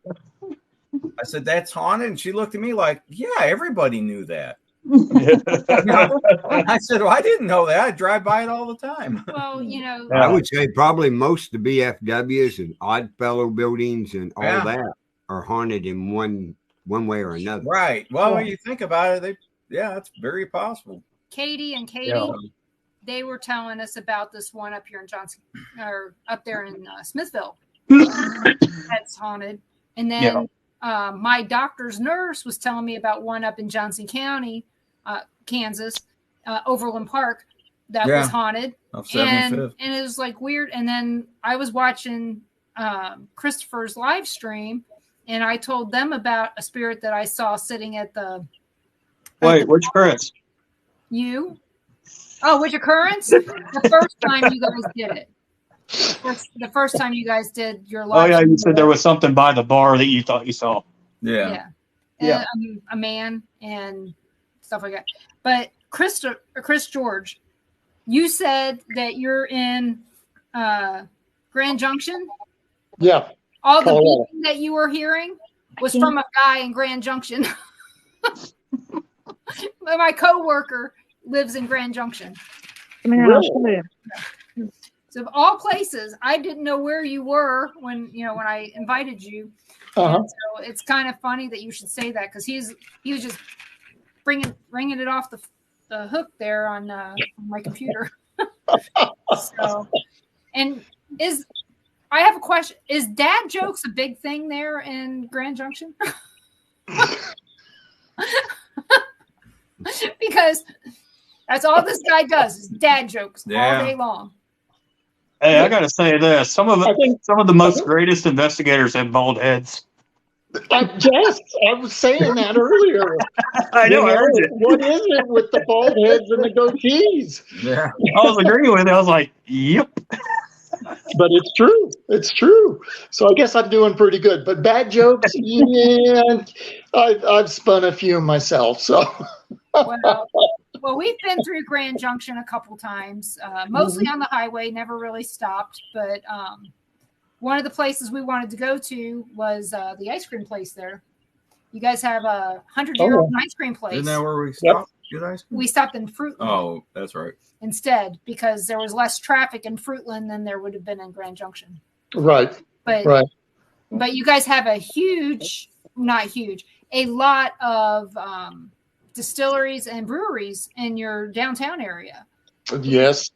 I said, that's haunted. And she looked at me like, yeah, everybody knew that. I said, well, I didn't know that. I drive by it all the time. Well, I would say probably most of the BFWs and Oddfellow buildings and all that are haunted in one way or another. Right. Well, when you think about it, it's very possible. Katie, they were telling us about this one up here in Johnson, or up there in Smithville. That's haunted. And then my doctor's nurse was telling me about one up in Johnson County, Kansas, Overland Park, that was haunted. And it was like weird. And then I was watching Christopher's live stream, and I told them about a spirit that I saw sitting at the. Wait, which occurrence? You? Oh, which occurrence? The first time you guys did it. The first time you guys did your live. Oh yeah, you said there was something by the bar that you thought you saw. Yeah. A man and stuff like that. But Chris George, you said that you're in Grand Junction. Yeah. All the beeping that you were hearing was from a guy in Grand Junction. My coworker lives in Grand Junction. Really? So of all places, I didn't know where you were when I invited you. And so it's kind of funny that you should say that, because he was just bringing it off the hook there on my computer. So, and I have a question. Is dad jokes a big thing there in Grand Junction? Because that's all this guy does is dad jokes all day long. Hey, I gotta say this: some of the most greatest investigators have bald heads. Yes, I was saying that earlier. I know. I heard it. What is it with the bald heads and the goatees? Yeah, I was agreeing with it. I was like, "Yep." But it's true. It's true. So I guess I'm doing pretty good. But bad jokes, yeah, I've spun a few myself. So. Well, Well, we've been through Grand Junction a couple times, mostly on the highway, never really stopped. But one of the places we wanted to go to was the ice cream place there. You guys have a 100-year-old ice cream place. Isn't that where we stopped? Yep. We stopped in Fruitland. Oh, that's right. Instead, because there was less traffic in Fruitland than there would have been in Grand Junction. Right. But you guys have a lot of distilleries and breweries in your downtown area. Yes.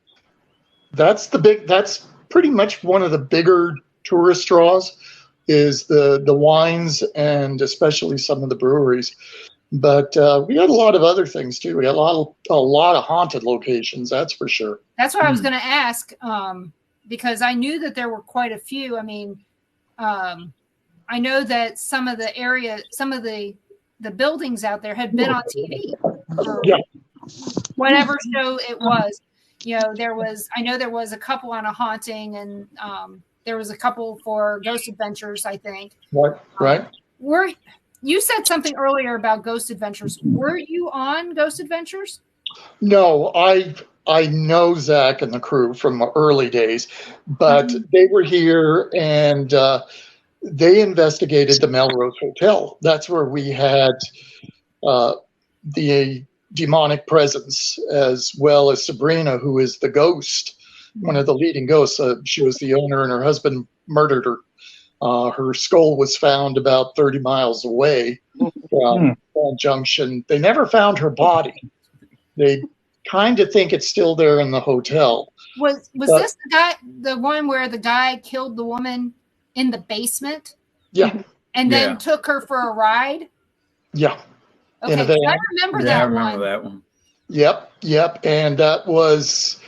That's pretty much one of the bigger tourist draws is the wines and especially some of the breweries. But we had a lot of other things too. We had a lot of haunted locations, that's for sure. That's what I was going to ask, because I knew that there were quite a few. I mean, I know that some of the buildings out there had been on TV. Whatever show it was. I know there was a couple on a haunting, and there was a couple for Ghost Adventures, I think. Right. You said something earlier about Ghost Adventures. Were you on Ghost Adventures? No, I know Zach and the crew from early days, but they were here and they investigated the Melrose Hotel. That's where we had the demonic presence, as well as Sabrina, who is the ghost, one of the leading ghosts. She was the owner and her husband murdered her. Her skull was found about 30 miles away from Grand Junction. They never found her body. They kind of think it's still there in the hotel. Was this the one where the guy killed the woman in the basement? Yeah. And then took her for a ride? Yeah. Okay, I remember that one. I remember that one. Yep. And that was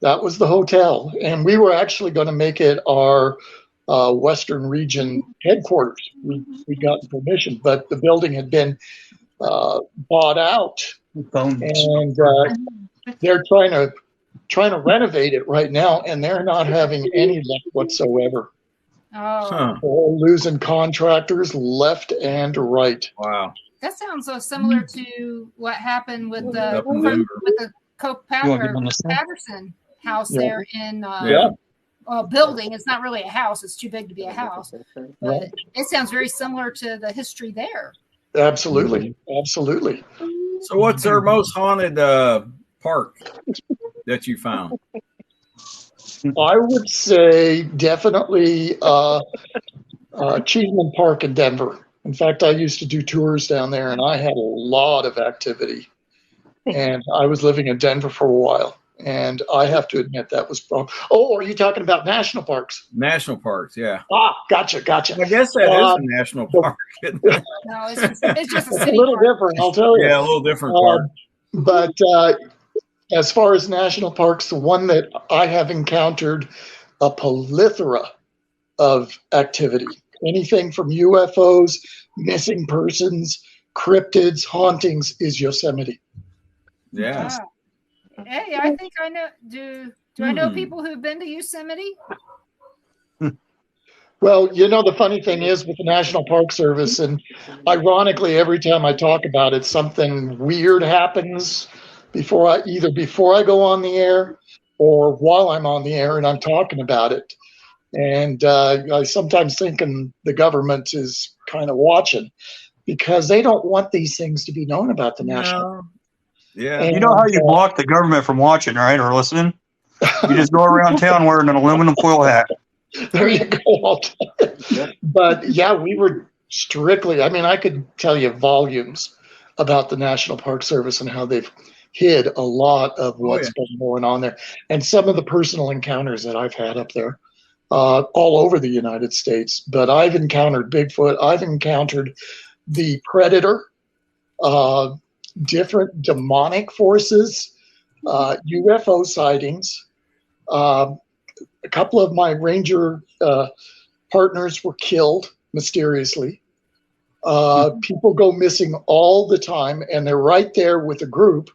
the hotel. And we were actually going to make it our Western region headquarters. We got permission, but the building had been bought out, and they're trying to renovate it right now, and they're not having any luck whatsoever. Oh, They're losing contractors left and right. Wow, that sounds so similar to what happened with the Patterson house there in. Building. It's not really a house. It's too big to be a house. But it sounds very similar to the history there. Absolutely. So what's our most haunted park that you found? I would say definitely Cheeseman Park in Denver. In fact, I used to do tours down there, and I had a lot of activity. And I was living in Denver for a while. And I have to admit that was wrong. Oh, are you talking about national parks? National parks, yeah. Gotcha. I guess that is a national park. No, it's just a city little different, I'll tell you. Yeah, a little different park. But as far as national parks, the one that I have encountered a plethora of activity. Anything from UFOs, missing persons, cryptids, hauntings is Yosemite. Yeah. Wow. Hey, I think I know. Do I know people who've been to Yosemite? Well, the funny thing is with the National Park Service, and ironically, every time I talk about it, something weird happens before I go on the air or while I'm on the air and I'm talking about it. And I sometimes think the government is kind of watching because they don't want these things to be known about the national. Yeah. And you know how you block the government from watching, right, or listening? You just go around town wearing an aluminum foil hat. There you go. But yeah, we were strictly, I could tell you volumes about the National Park Service and how they've hid a lot of what's been going on there. And some of the personal encounters that I've had up there all over the United States. But I've encountered Bigfoot. I've encountered the Predator, different demonic forces, UFO sightings. A couple of my ranger partners were killed mysteriously. People go missing all the time, and they're right there with a group,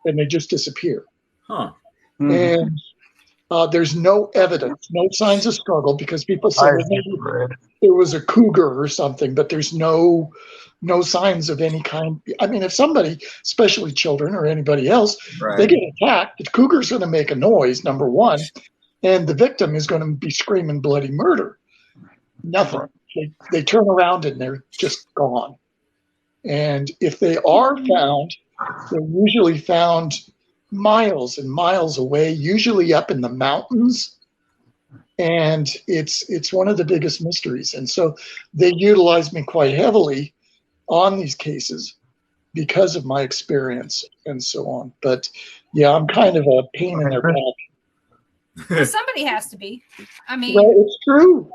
and they just disappear. Huh. And There's no evidence, no signs of struggle, because people say, well, maybe it was a cougar or something, but there's no signs of any kind. I mean, if somebody, especially children or anybody else, Right. they get attacked, the cougar's going to make a noise, number one, and the victim is going to be screaming bloody murder. Nothing. They turn around and they're just gone. And if they are found, they're usually found miles and miles away, usually up in the mountains. And it's one of the biggest mysteries. And so they utilize me quite heavily on these cases because of my experience and so on. But yeah, I'm kind of a pain in their back. Well, somebody has to be. I mean, well, it's true.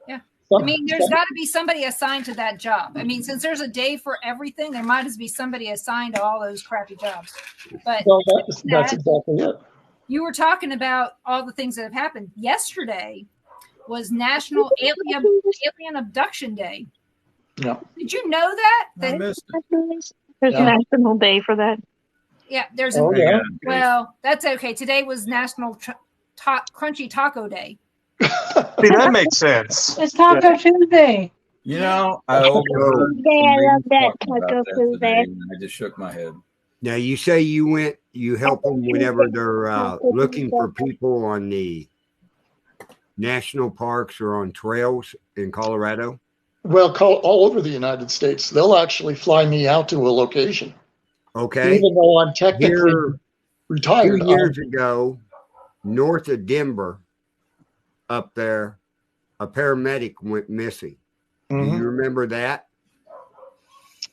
Yeah. I mean, there's got to be somebody assigned to that job. I mean, since there's a day for everything, there might as be somebody assigned to all those crappy jobs. But well, that's exactly it. You were talking about all the things that have happened. Yesterday was National Alien Abduction Day. Yeah. Did you know that? I missed it. There's a national day for that. Yeah, there's well, that's okay. Today was National Crunchy Taco Day. See, that makes sense. It's Taco Tuesday. You know, I overheard. I love that taco food there. I just shook my head. Now you say you help them whenever they're looking for people on the national parks or on trails in Colorado. Well, all over the United States, they'll actually fly me out to a location. Okay. Even though I'm technically retired. 2 years ago, north of Denver, up there, a paramedic went missing. Do you remember that?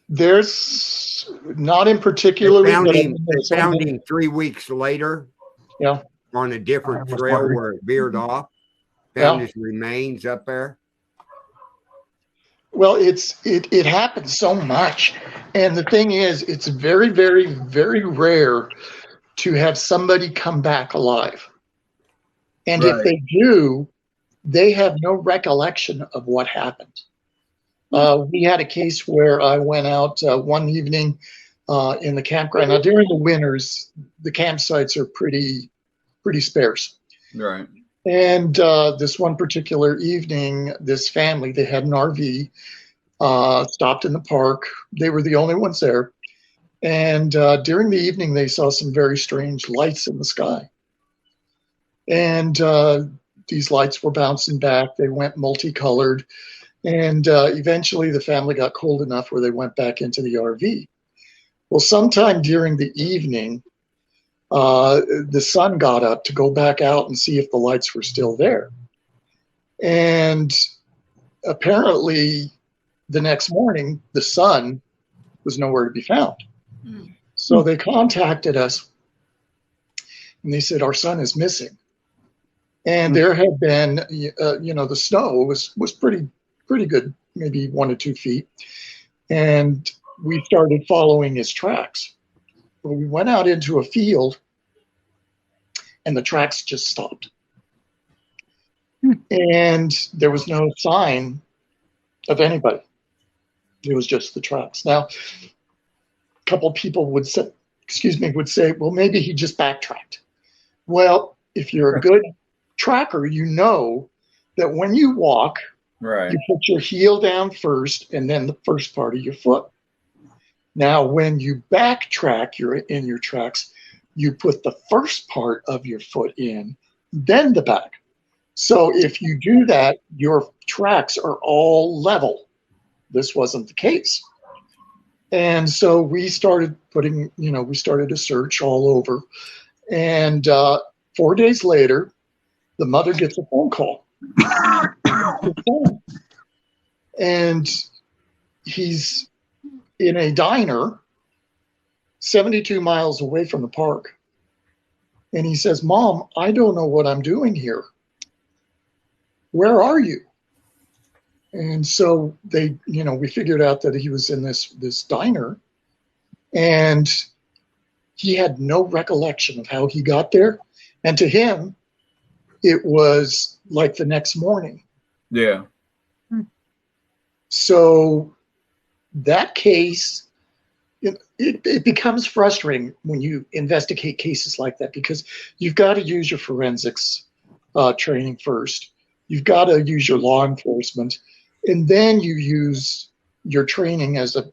There's not in particular. They found him 3 weeks later. Yeah. On a different trail where it veered off. Found his remains up there. Well, it happens so much, and the thing is, it's very, very, very rare to have somebody come back alive. And if they do, they have no recollection of what happened. We had a case where I went out one evening in the campground. Now, during the winters, the campsites are pretty sparse. Right. And this one particular evening, this family, they had an RV, stopped in the park. They were the only ones there. And during the evening, they saw some very strange lights in the sky. And these lights were bouncing back. They went multicolored. And eventually the family got cold enough where they went back into the RV. Well, sometime during the evening, the son got up to go back out and see if the lights were still there. And apparently the next morning, the son was nowhere to be found. So they contacted us and they said, our son is missing. And there had been, the snow was pretty good, maybe 1 to 2 feet. And we started following his tracks. We went out into a field and the tracks just stopped. And there was no sign of anybody. It was just the tracks. Now, a couple people would say, well, maybe he just backtracked. Well, if you're a good tracker, you know that when you walk, you put your heel down first and then the first part of your foot. Now, when you backtrack, you're in your tracks, you put the first part of your foot in, then the back. So if you do that, your tracks are all level. This wasn't the case. And so we started we started a search all over. And 4 days later, the mother gets a phone call. And he's in a diner 72 miles away from the park. And he says, Mom, I don't know what I'm doing here. Where are you? And so we figured out that he was in this diner, and he had no recollection of how he got there. And to him, it was like the next morning. Yeah. So that case, it becomes frustrating when you investigate cases like that, because you've got to use your forensics. training first. You've got to use your law enforcement, and then you use your training as a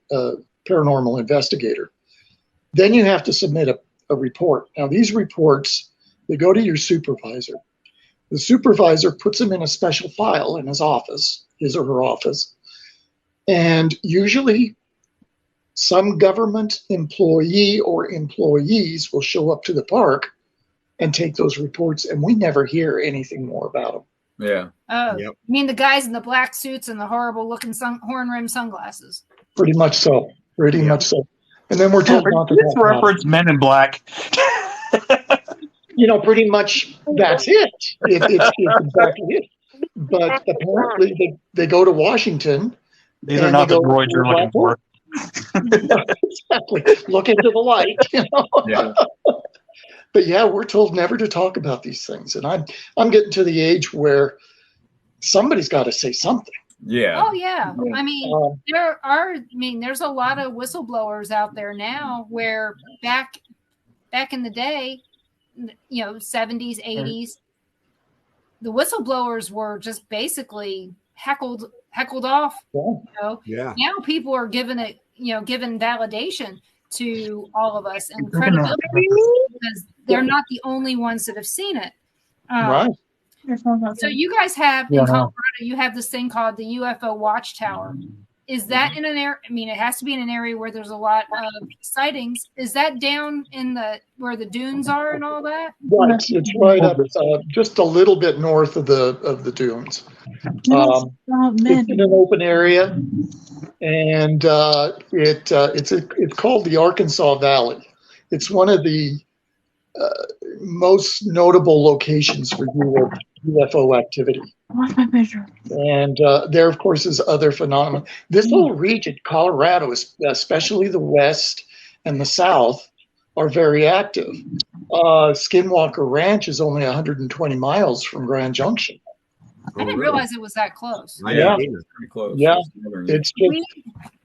paranormal investigator. Then you have to submit a report. Now, these reports, they go to your supervisor. The supervisor puts them in a special file in his office, his or her office, and usually some government employee or employees will show up to the park and take those reports, and we never hear anything more about them. Yeah. Oh, yep. You mean the guys in the black suits and the horrible-looking horn-rimmed sunglasses? Pretty much so. Pretty much so. And then we're told not to talk reference about Men in Black. Pretty much that's it. It's exactly it. But apparently they go to Washington. These are not the droids you're looking for. Exactly. Look into the light. Yeah. But yeah, we're told never to talk about these things, and I'm getting to the age where somebody's got to say something. Yeah. Oh yeah. I mean, there's a lot of whistleblowers out there now where back in the day, 70s, 80s, the whistleblowers were just basically heckled off. Yeah. Now people are given validation to all of us and credibility because they're not the only ones that have seen it. Right. So you guys have in Colorado, you have this thing called the UFO Watchtower. Is that in an area? I mean, it has to be in an area where there's a lot of sightings. Is that down in where the dunes are and all that? Right. It's right up, just a little bit north of the dunes. It's in an open area, and it's called the Arkansas Valley. It's one of the most notable locations for UFO activity. What's my picture? And there, of course, is other phenomena. This whole region, Colorado, especially the west and the south, are very active. Skinwalker Ranch is only 120 miles from Grand Junction. I didn't realize it was that close. Yeah, pretty close. Yeah, it's just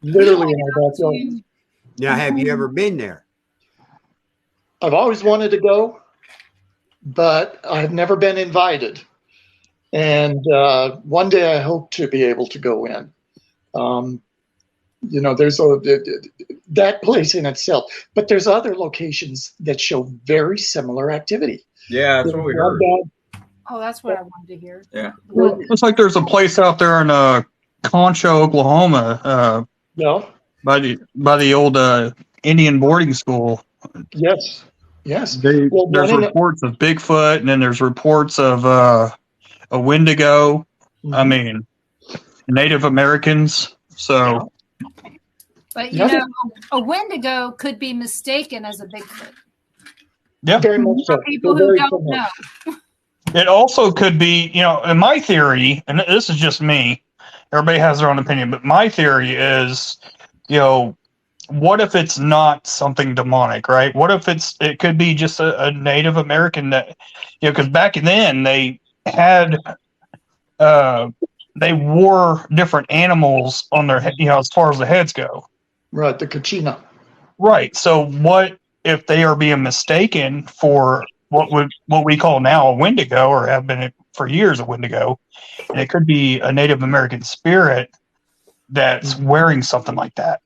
literally in our backyard. Now, have you ever been there? I've always wanted to go, but I've never been invited. And one day I hope to be able to go in. There's that place in itself, but there's other locations that show very similar activity. Yeah, that's what we heard. Oh, that's what I wanted to hear. Yeah. Looks like there's a place out there in Concho, Oklahoma. By the old Indian boarding school. Yes. There's reports of Bigfoot, and then there's reports of a Wendigo. Mm-hmm. I mean, Native Americans. So, but a Wendigo could be mistaken as a Bigfoot. Yeah, very much so. People who don't know. It also could be, in my theory, and this is just me. Everybody has their own opinion, but my theory is, what if it's not something demonic, right? What if it could be just a Native American that, because back then they had, they wore different animals on their head, as far as the heads go. Right, the Kachina. Right. So what if they are being mistaken for what we call now a Wendigo, or have been for years a Wendigo, and it could be a Native American spirit that's wearing something like that.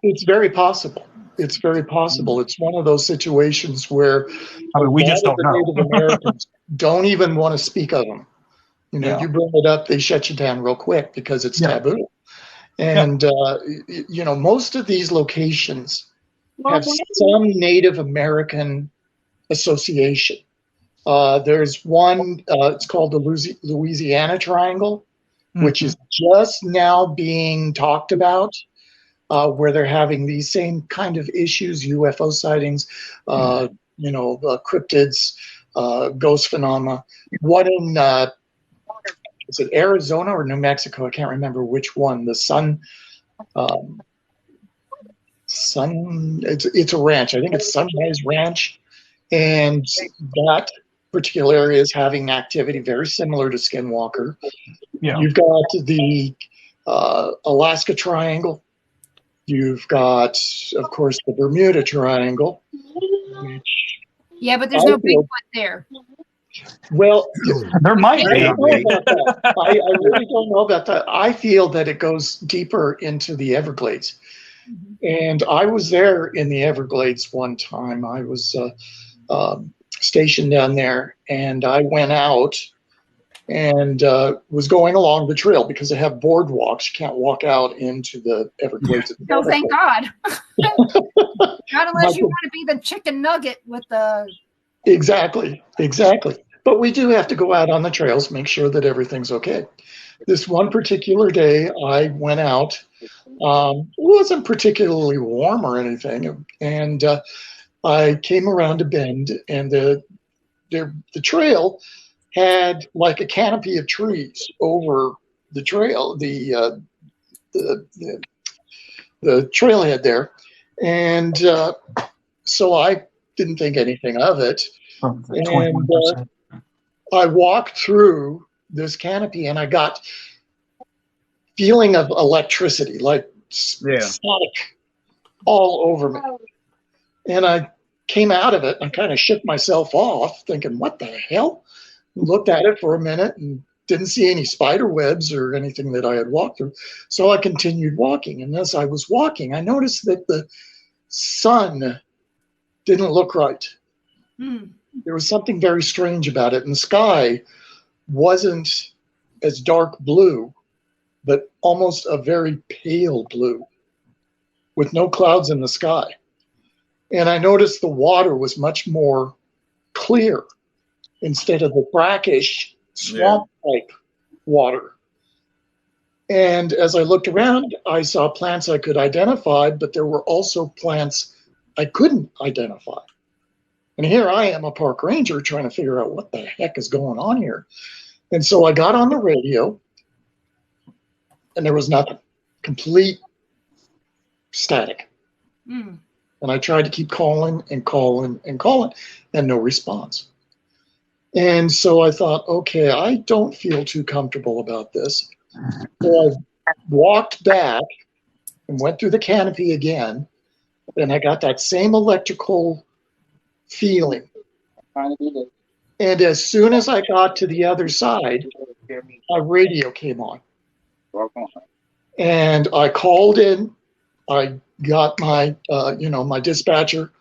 It's very possible. It's very possible. It's one of those situations where we just don't know. Native Americans don't even want to speak of them. You bring it up, they shut you down real quick because it's taboo. And most of these locations have some Native American association. There's one, it's called the Louisiana Triangle, which is just now being talked about, where they're having these same kind of issues, UFO sightings, cryptids, ghost phenomena. One in, is it Arizona or New Mexico? I can't remember which one. The it's a ranch. I think it's Sunrise Ranch. And that particular area is having activity very similar to Skinwalker. Yeah. You've got the Alaska Triangle. You've got, of course, the Bermuda Triangle. Yeah, but there's no Bigfoot there. Well, There might I be. don't know about that. I really don't know about that. I feel that it goes deeper into the Everglades. And I was there in the Everglades one time. I was stationed down there, and I went out and was going along the trail because they have boardwalks. You can't walk out into the Everglades. Oh, thank God. Not unless you want to be the chicken nugget with the... Exactly. But we do have to go out on the trails, make sure that everything's okay. This one particular day, I went out. It wasn't particularly warm or anything, and I came around a bend, and the trail had like a canopy of trees over the trail, the trailhead there, and so I didn't think anything of it, and I walked through this canopy, and I got feeling of electricity, like static, all over me, and I came out of it. I kind of shook myself off, thinking, "What the hell?" Looked at it for a minute and didn't see any spider webs or anything that I had walked through. So I continued walking. And as I was walking, I noticed that the sun didn't look right. There was something very strange about it. And the sky wasn't as dark blue, but almost a very pale blue with no clouds in the sky. And I noticed the water was much more clear instead of the brackish swamp-type water. And as I looked around, I saw plants I could identify, but there were also plants I couldn't identify. And here I am, a park ranger, trying to figure out what the heck is going on here. And so I got on the radio, and there was nothing. Complete static. And I tried to keep calling and calling and calling, and no response. And so I thought, okay, I don't feel too comfortable about this. So I walked back and went through the canopy again, and I got that same electrical feeling. And as soon as I got to the other side, my radio came on. And I called in. I got my, my dispatcher,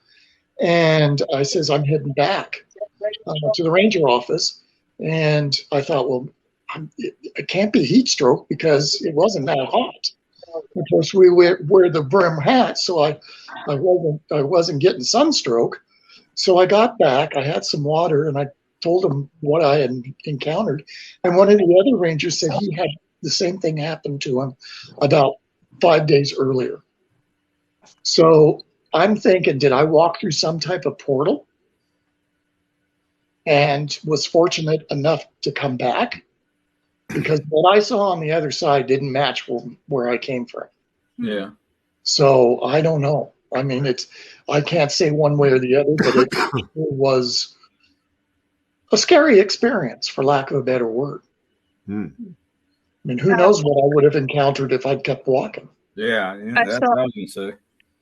and I says, I'm heading back to the ranger office. And I thought, well, it can't be heat stroke because it wasn't that hot. Of course, we wear the brim hat, so I wasn't getting sunstroke. So I got back. I had some water, and I told him what I had encountered. And one of the other rangers said he had the same thing happen to him about 5 days earlier. So I'm thinking, did I walk through some type of portal and was fortunate enough to come back? Because what I saw on the other side didn't match where I came from. Yeah. So I don't know. I mean, I can't say one way or the other, but it was a scary experience, for lack of a better word. I mean, who knows what I would have encountered if I'd kept walking. Yeah, that's what I was going to say.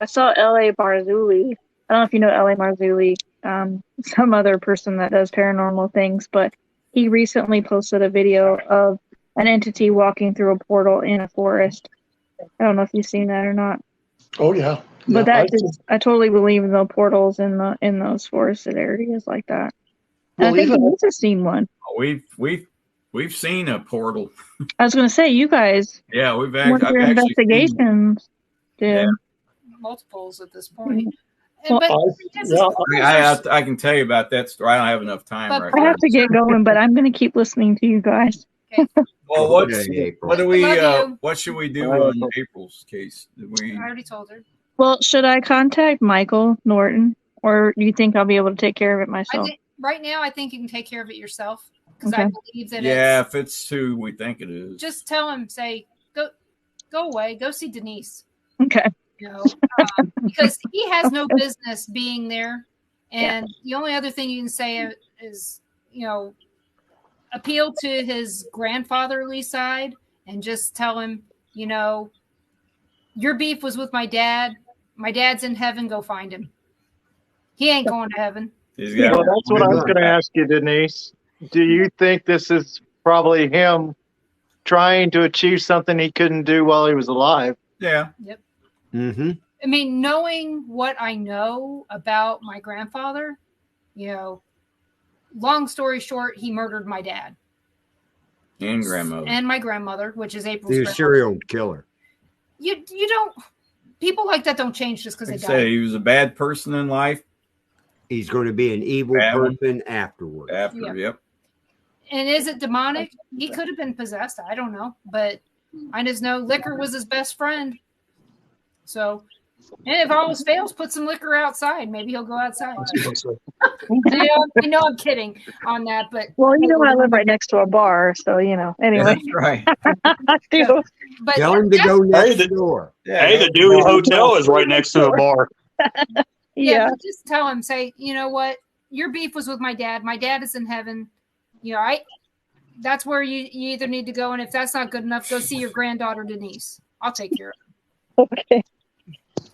I saw L.A. Marzulli. I don't know if you know L.A. Marzulli, some other person that does paranormal things, but he recently posted a video of an entity walking through a portal in a forest. I don't know if you've seen that or not. Oh, yeah. But I totally believe in the portals in those forested areas like that. And I think Denise has seen one. We've seen a portal. I was going to say, you guys. Yeah, we've actually investigations. Yeah. Multiples at this point. Well, I can tell you about that story. I don't have enough time right now. I have to get going, but I'm going to keep listening to you guys. Okay. Well, what should we do in April's case? I already told her. Well, should I contact Michael Norton, or do you think I'll be able to take care of it myself? Right now, I think you can take care of it yourself, because I believe that if it's who we think it is. Just tell him, say, go away, go see Denise. Okay. Because he has no business being there. And the only other thing you can say is, appeal to his grandfatherly side and just tell him, your beef was with my dad. My dad's in heaven. Go find him. He ain't going to heaven. Well, that's what I was going to ask you, Denise. Do you think this is probably him trying to achieve something he couldn't do while he was alive? Yeah. Yep. Mm-hmm. I mean, knowing what I know about my grandfather, long story short, he murdered my dad. And grandmother. And my grandmother, which is April's He's a serial killer. You don't, people like that don't change just because Like they I say, die. he was a bad person in life. He's going to be an evil person afterwards. Yep. And is it demonic? He could have been possessed. I don't know. But I just know liquor was his best friend. So, and if all else fails, put some liquor outside. Maybe he'll go outside. I'm kidding on that. But well, I live right next to a bar, so anyway. Yeah, that's right. I do. But tell him to go next door. Hey, the Dewey Hotel is right next to a bar. Yeah. But just tell him, say, you know what? Your beef was with my dad. My dad is in heaven. That's where you either need to go, and if that's not good enough, go see your granddaughter Denise. I'll take care of it. Okay.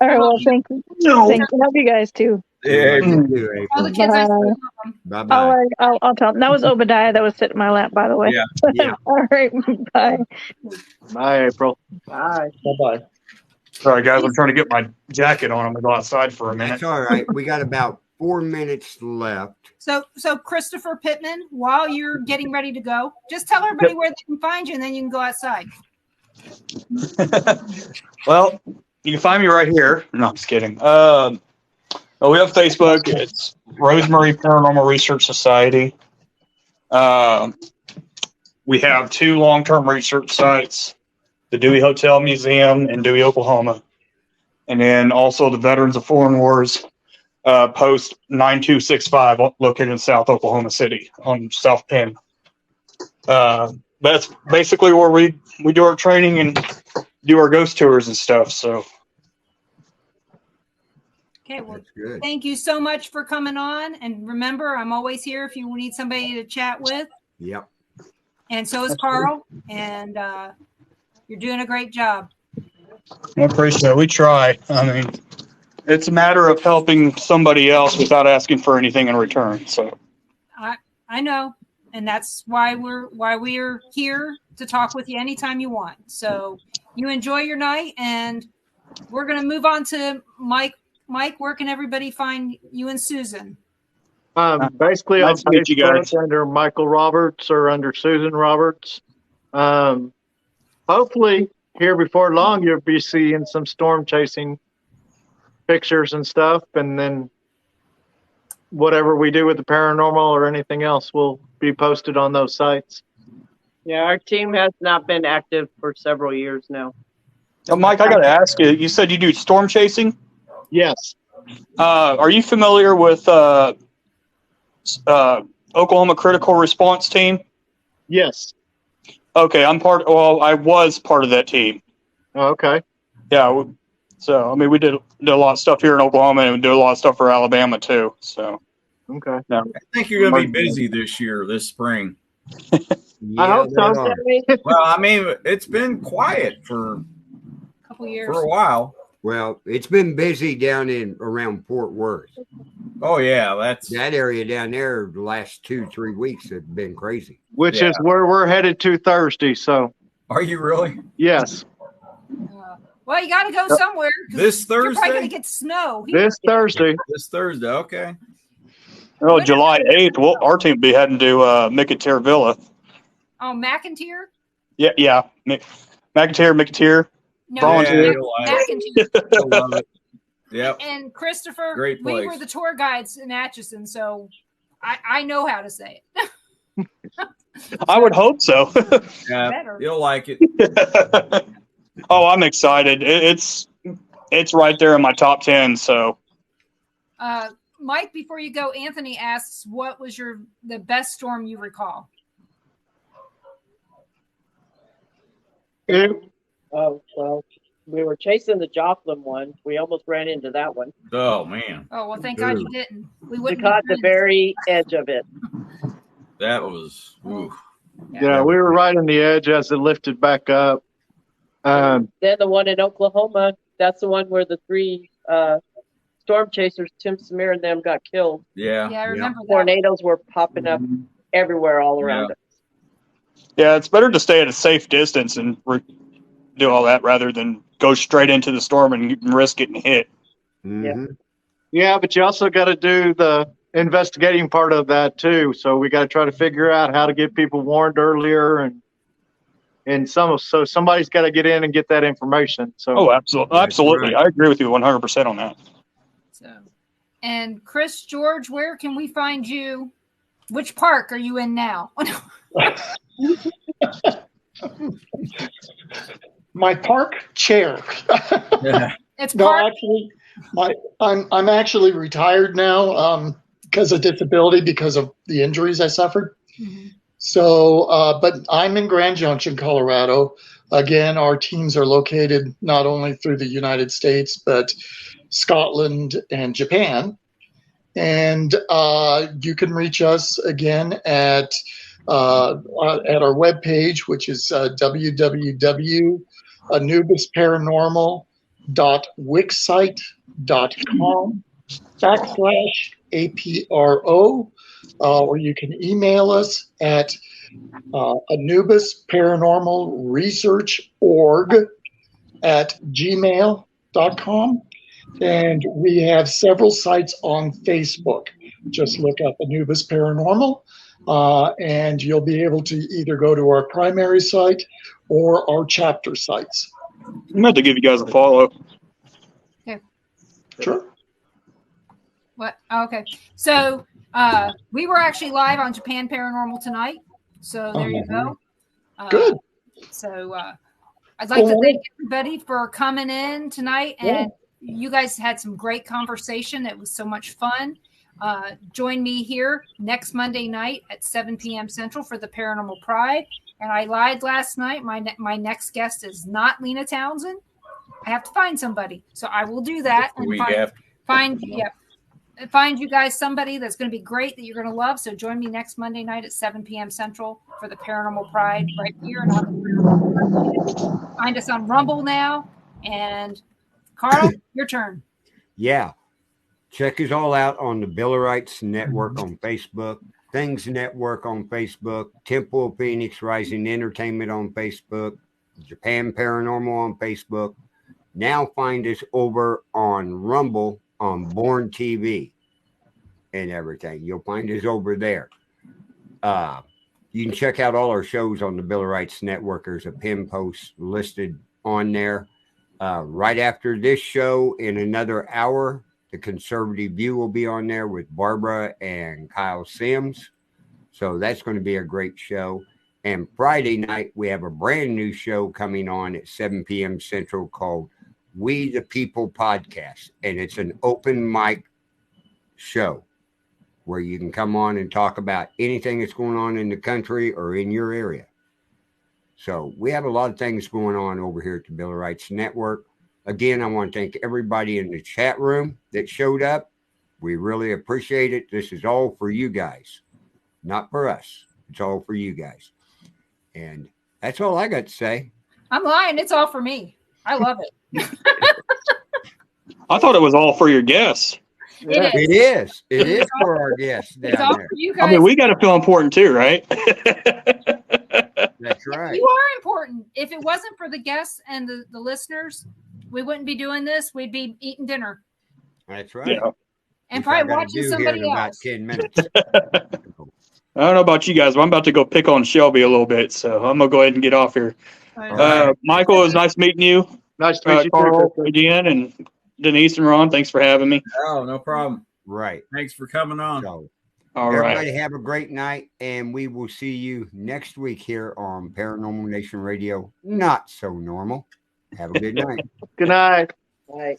All right. Well, thank you. Thank you. Love you guys too. Yeah. All the kids I love them. Bye-bye. I'll tell them. That was Obadiah that was sitting in my lap, by the way. Yeah. All right. Bye. Bye, April. Bye. Bye-bye. Sorry, guys. I'm trying to get my jacket on. I'm going to go outside for a minute. That's all right. We got about 4 minutes left. So Christopher Pittman, while you're getting ready to go, just tell everybody where they can find you, and then you can go outside. Well, you can find me right here. No, I'm just kidding. We have Facebook. It's Rosemary Paranormal Research Society. We have 2 long-term research sites, the Dewey Hotel Museum in Dewey, Oklahoma, and then also the Veterans of Foreign Wars post 9265 located in South Oklahoma City on South Penn. That's basically where we do our training and do our ghost tours and stuff. So. Okay, well, thank you so much for coming on. And remember, I'm always here if you need somebody to chat with. Yep. And so is Carl. And you're doing a great job. I appreciate it. We try. I mean, it's a matter of helping somebody else without asking for anything in return. So I know. And that's why we're here to talk with you anytime you want. So you enjoy your night, and we're going to move on to Mike. Mike, where can everybody find you and Susan? Basically nice on to meet you guys. under Michael Roberts or under Susan Roberts. Hopefully here before long you'll be seeing some storm chasing pictures and stuff, and then whatever we do with the paranormal or anything else will be posted on those sites. Yeah, our team has not been active for several years now. Mike, I got to ask you. You said you do storm chasing? Yes. Are you familiar with Oklahoma Critical Response Team? Yes. Okay, I was part of that team. Oh, okay. Yeah. So, I mean, we did a lot of stuff here in Oklahoma, and we do a lot of stuff for Alabama too. So. Okay. No. I think you're going to be busy this spring. I hope so. Well, I mean, it's been quiet for a couple years. For a while. Well, it's been busy down around Fort Worth. Oh yeah, that area down there. The last 2-3 weeks have been crazy. Which is where we're headed to Thursday. So, are you really? Yes. Well, you got to go somewhere. This Thursday. You're probably going to get snow. This Thursday. Okay. Oh, July 8th. Well, our team will be heading to McAteer Villa. Oh, McIntyre? Yeah. McAteer. No, volunteer. McIntyre. Yep. And Christopher, great place. We were the tour guides in Atchison, so I know how to say it. I would hope so. Yeah, better. You'll like it. Oh, I'm excited. It's right there in my top 10. So, Mike, before you go, Anthony asks, what was the best storm you recall? Oh, well, we were chasing the Joplin one. We almost ran into that one. Oh man. Oh well, thank God you didn't. We caught the very edge of it. That was. Oof. Yeah, we were right on the edge as it lifted back up. Then the one in Oklahoma, that's the one where the 3 storm chasers, Tim Samir and them, got killed. Yeah. Yeah, I remember that. Tornadoes were popping up everywhere all around us. Yeah, it's better to stay at a safe distance and do all that rather than go straight into the storm and risk getting hit. Mm-hmm. Yeah, but you also got to do the investigating part of that too. So we got to try to figure out how to get people warned earlier, and so somebody's got to get in and get that information. So Absolutely. Right. I agree with you 100% on that. So, and Chris, George, where can we find you? Which park are you in now? My park chair. It's no, actually, I'm actually retired now because of disability, because of the injuries I suffered. Mm-hmm. So, but I'm in Grand Junction, Colorado. Again, our teams are located not only through the United States, but Scotland and Japan. And you can reach us again at our webpage, which is www.wixsite.com/APRO, or you can email us at AnubisParanormalResearch.org@gmail.com. And we have several sites on Facebook. Just look up Anubis Paranormal, and you'll be able to either go to our primary site or our chapter sites. I'm going to give you guys a follow. Okay. Sure. What? Okay. So we were actually live on Japan Paranormal tonight. So there you go. Good. So I'd like to thank everybody for coming in tonight, and you guys had some great conversation. It was so much fun. Join me here next Monday night at 7 p.m. Central for the Paranormal Pride. And I lied last night. My next guest is not Lena Townsend. I have to find somebody. So I will do that. And find you guys somebody that's going to be great, that you're going to love. So join me next Monday night at 7 p.m. Central for the Paranormal Pride right here. And find us on Rumble now. And Carl, your turn. Yeah. Check us all out on the Billerites Network on Facebook, Things Network on Facebook, Temple of Phoenix Rising Entertainment on Facebook, Japan Paranormal on Facebook. Now find us over on Rumble on Born TV and everything. You'll find us over there. You can check out all our shows on the Billerites Network. There's a pin post listed on there. Right after this show, in another hour, the Conservative View will be on there with Barbara and Kyle Sims. So that's going to be a great show. And Friday night, we have a brand new show coming on at 7 p.m. Central called We the People Podcast. And it's an open mic show where you can come on and talk about anything that's going on in the country or in your area. So we have a lot of things going on over here at the Billerites Network. Again, I want to thank everybody in the chat room that showed up. We really appreciate it. This is all for you guys, not for us. It's all for you guys. And that's all I got to say. I'm lying. It's all for me. I love it. I thought it was all for your guests. It is. It is for our guests. It's all for you guys. I mean, we got to feel important too, right? That's right. You are important. If it wasn't for the guests and the listeners, we wouldn't be doing this. We'd be eating dinner. That's right. Yeah. And probably watching somebody else. About 10 minutes. I don't know about you guys, but I'm about to go pick on Shelby a little bit, so I'm going to go ahead and get off here. Right. Michael, it was nice meeting you. Nice to meet you, Carl, again, and Denise and Ron, thanks for having me. Oh, no problem. Right. Thanks for coming on. So, all everybody have a great night, and we will see you next week here on Paranormal Nation Radio. Not so normal. Have a good night. Good night. Bye.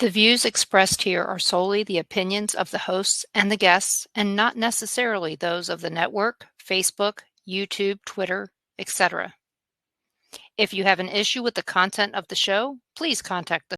The views expressed here are solely the opinions of the hosts and the guests, and not necessarily those of the network, Facebook, YouTube, Twitter, etc. If you have an issue with the content of the show, please contact the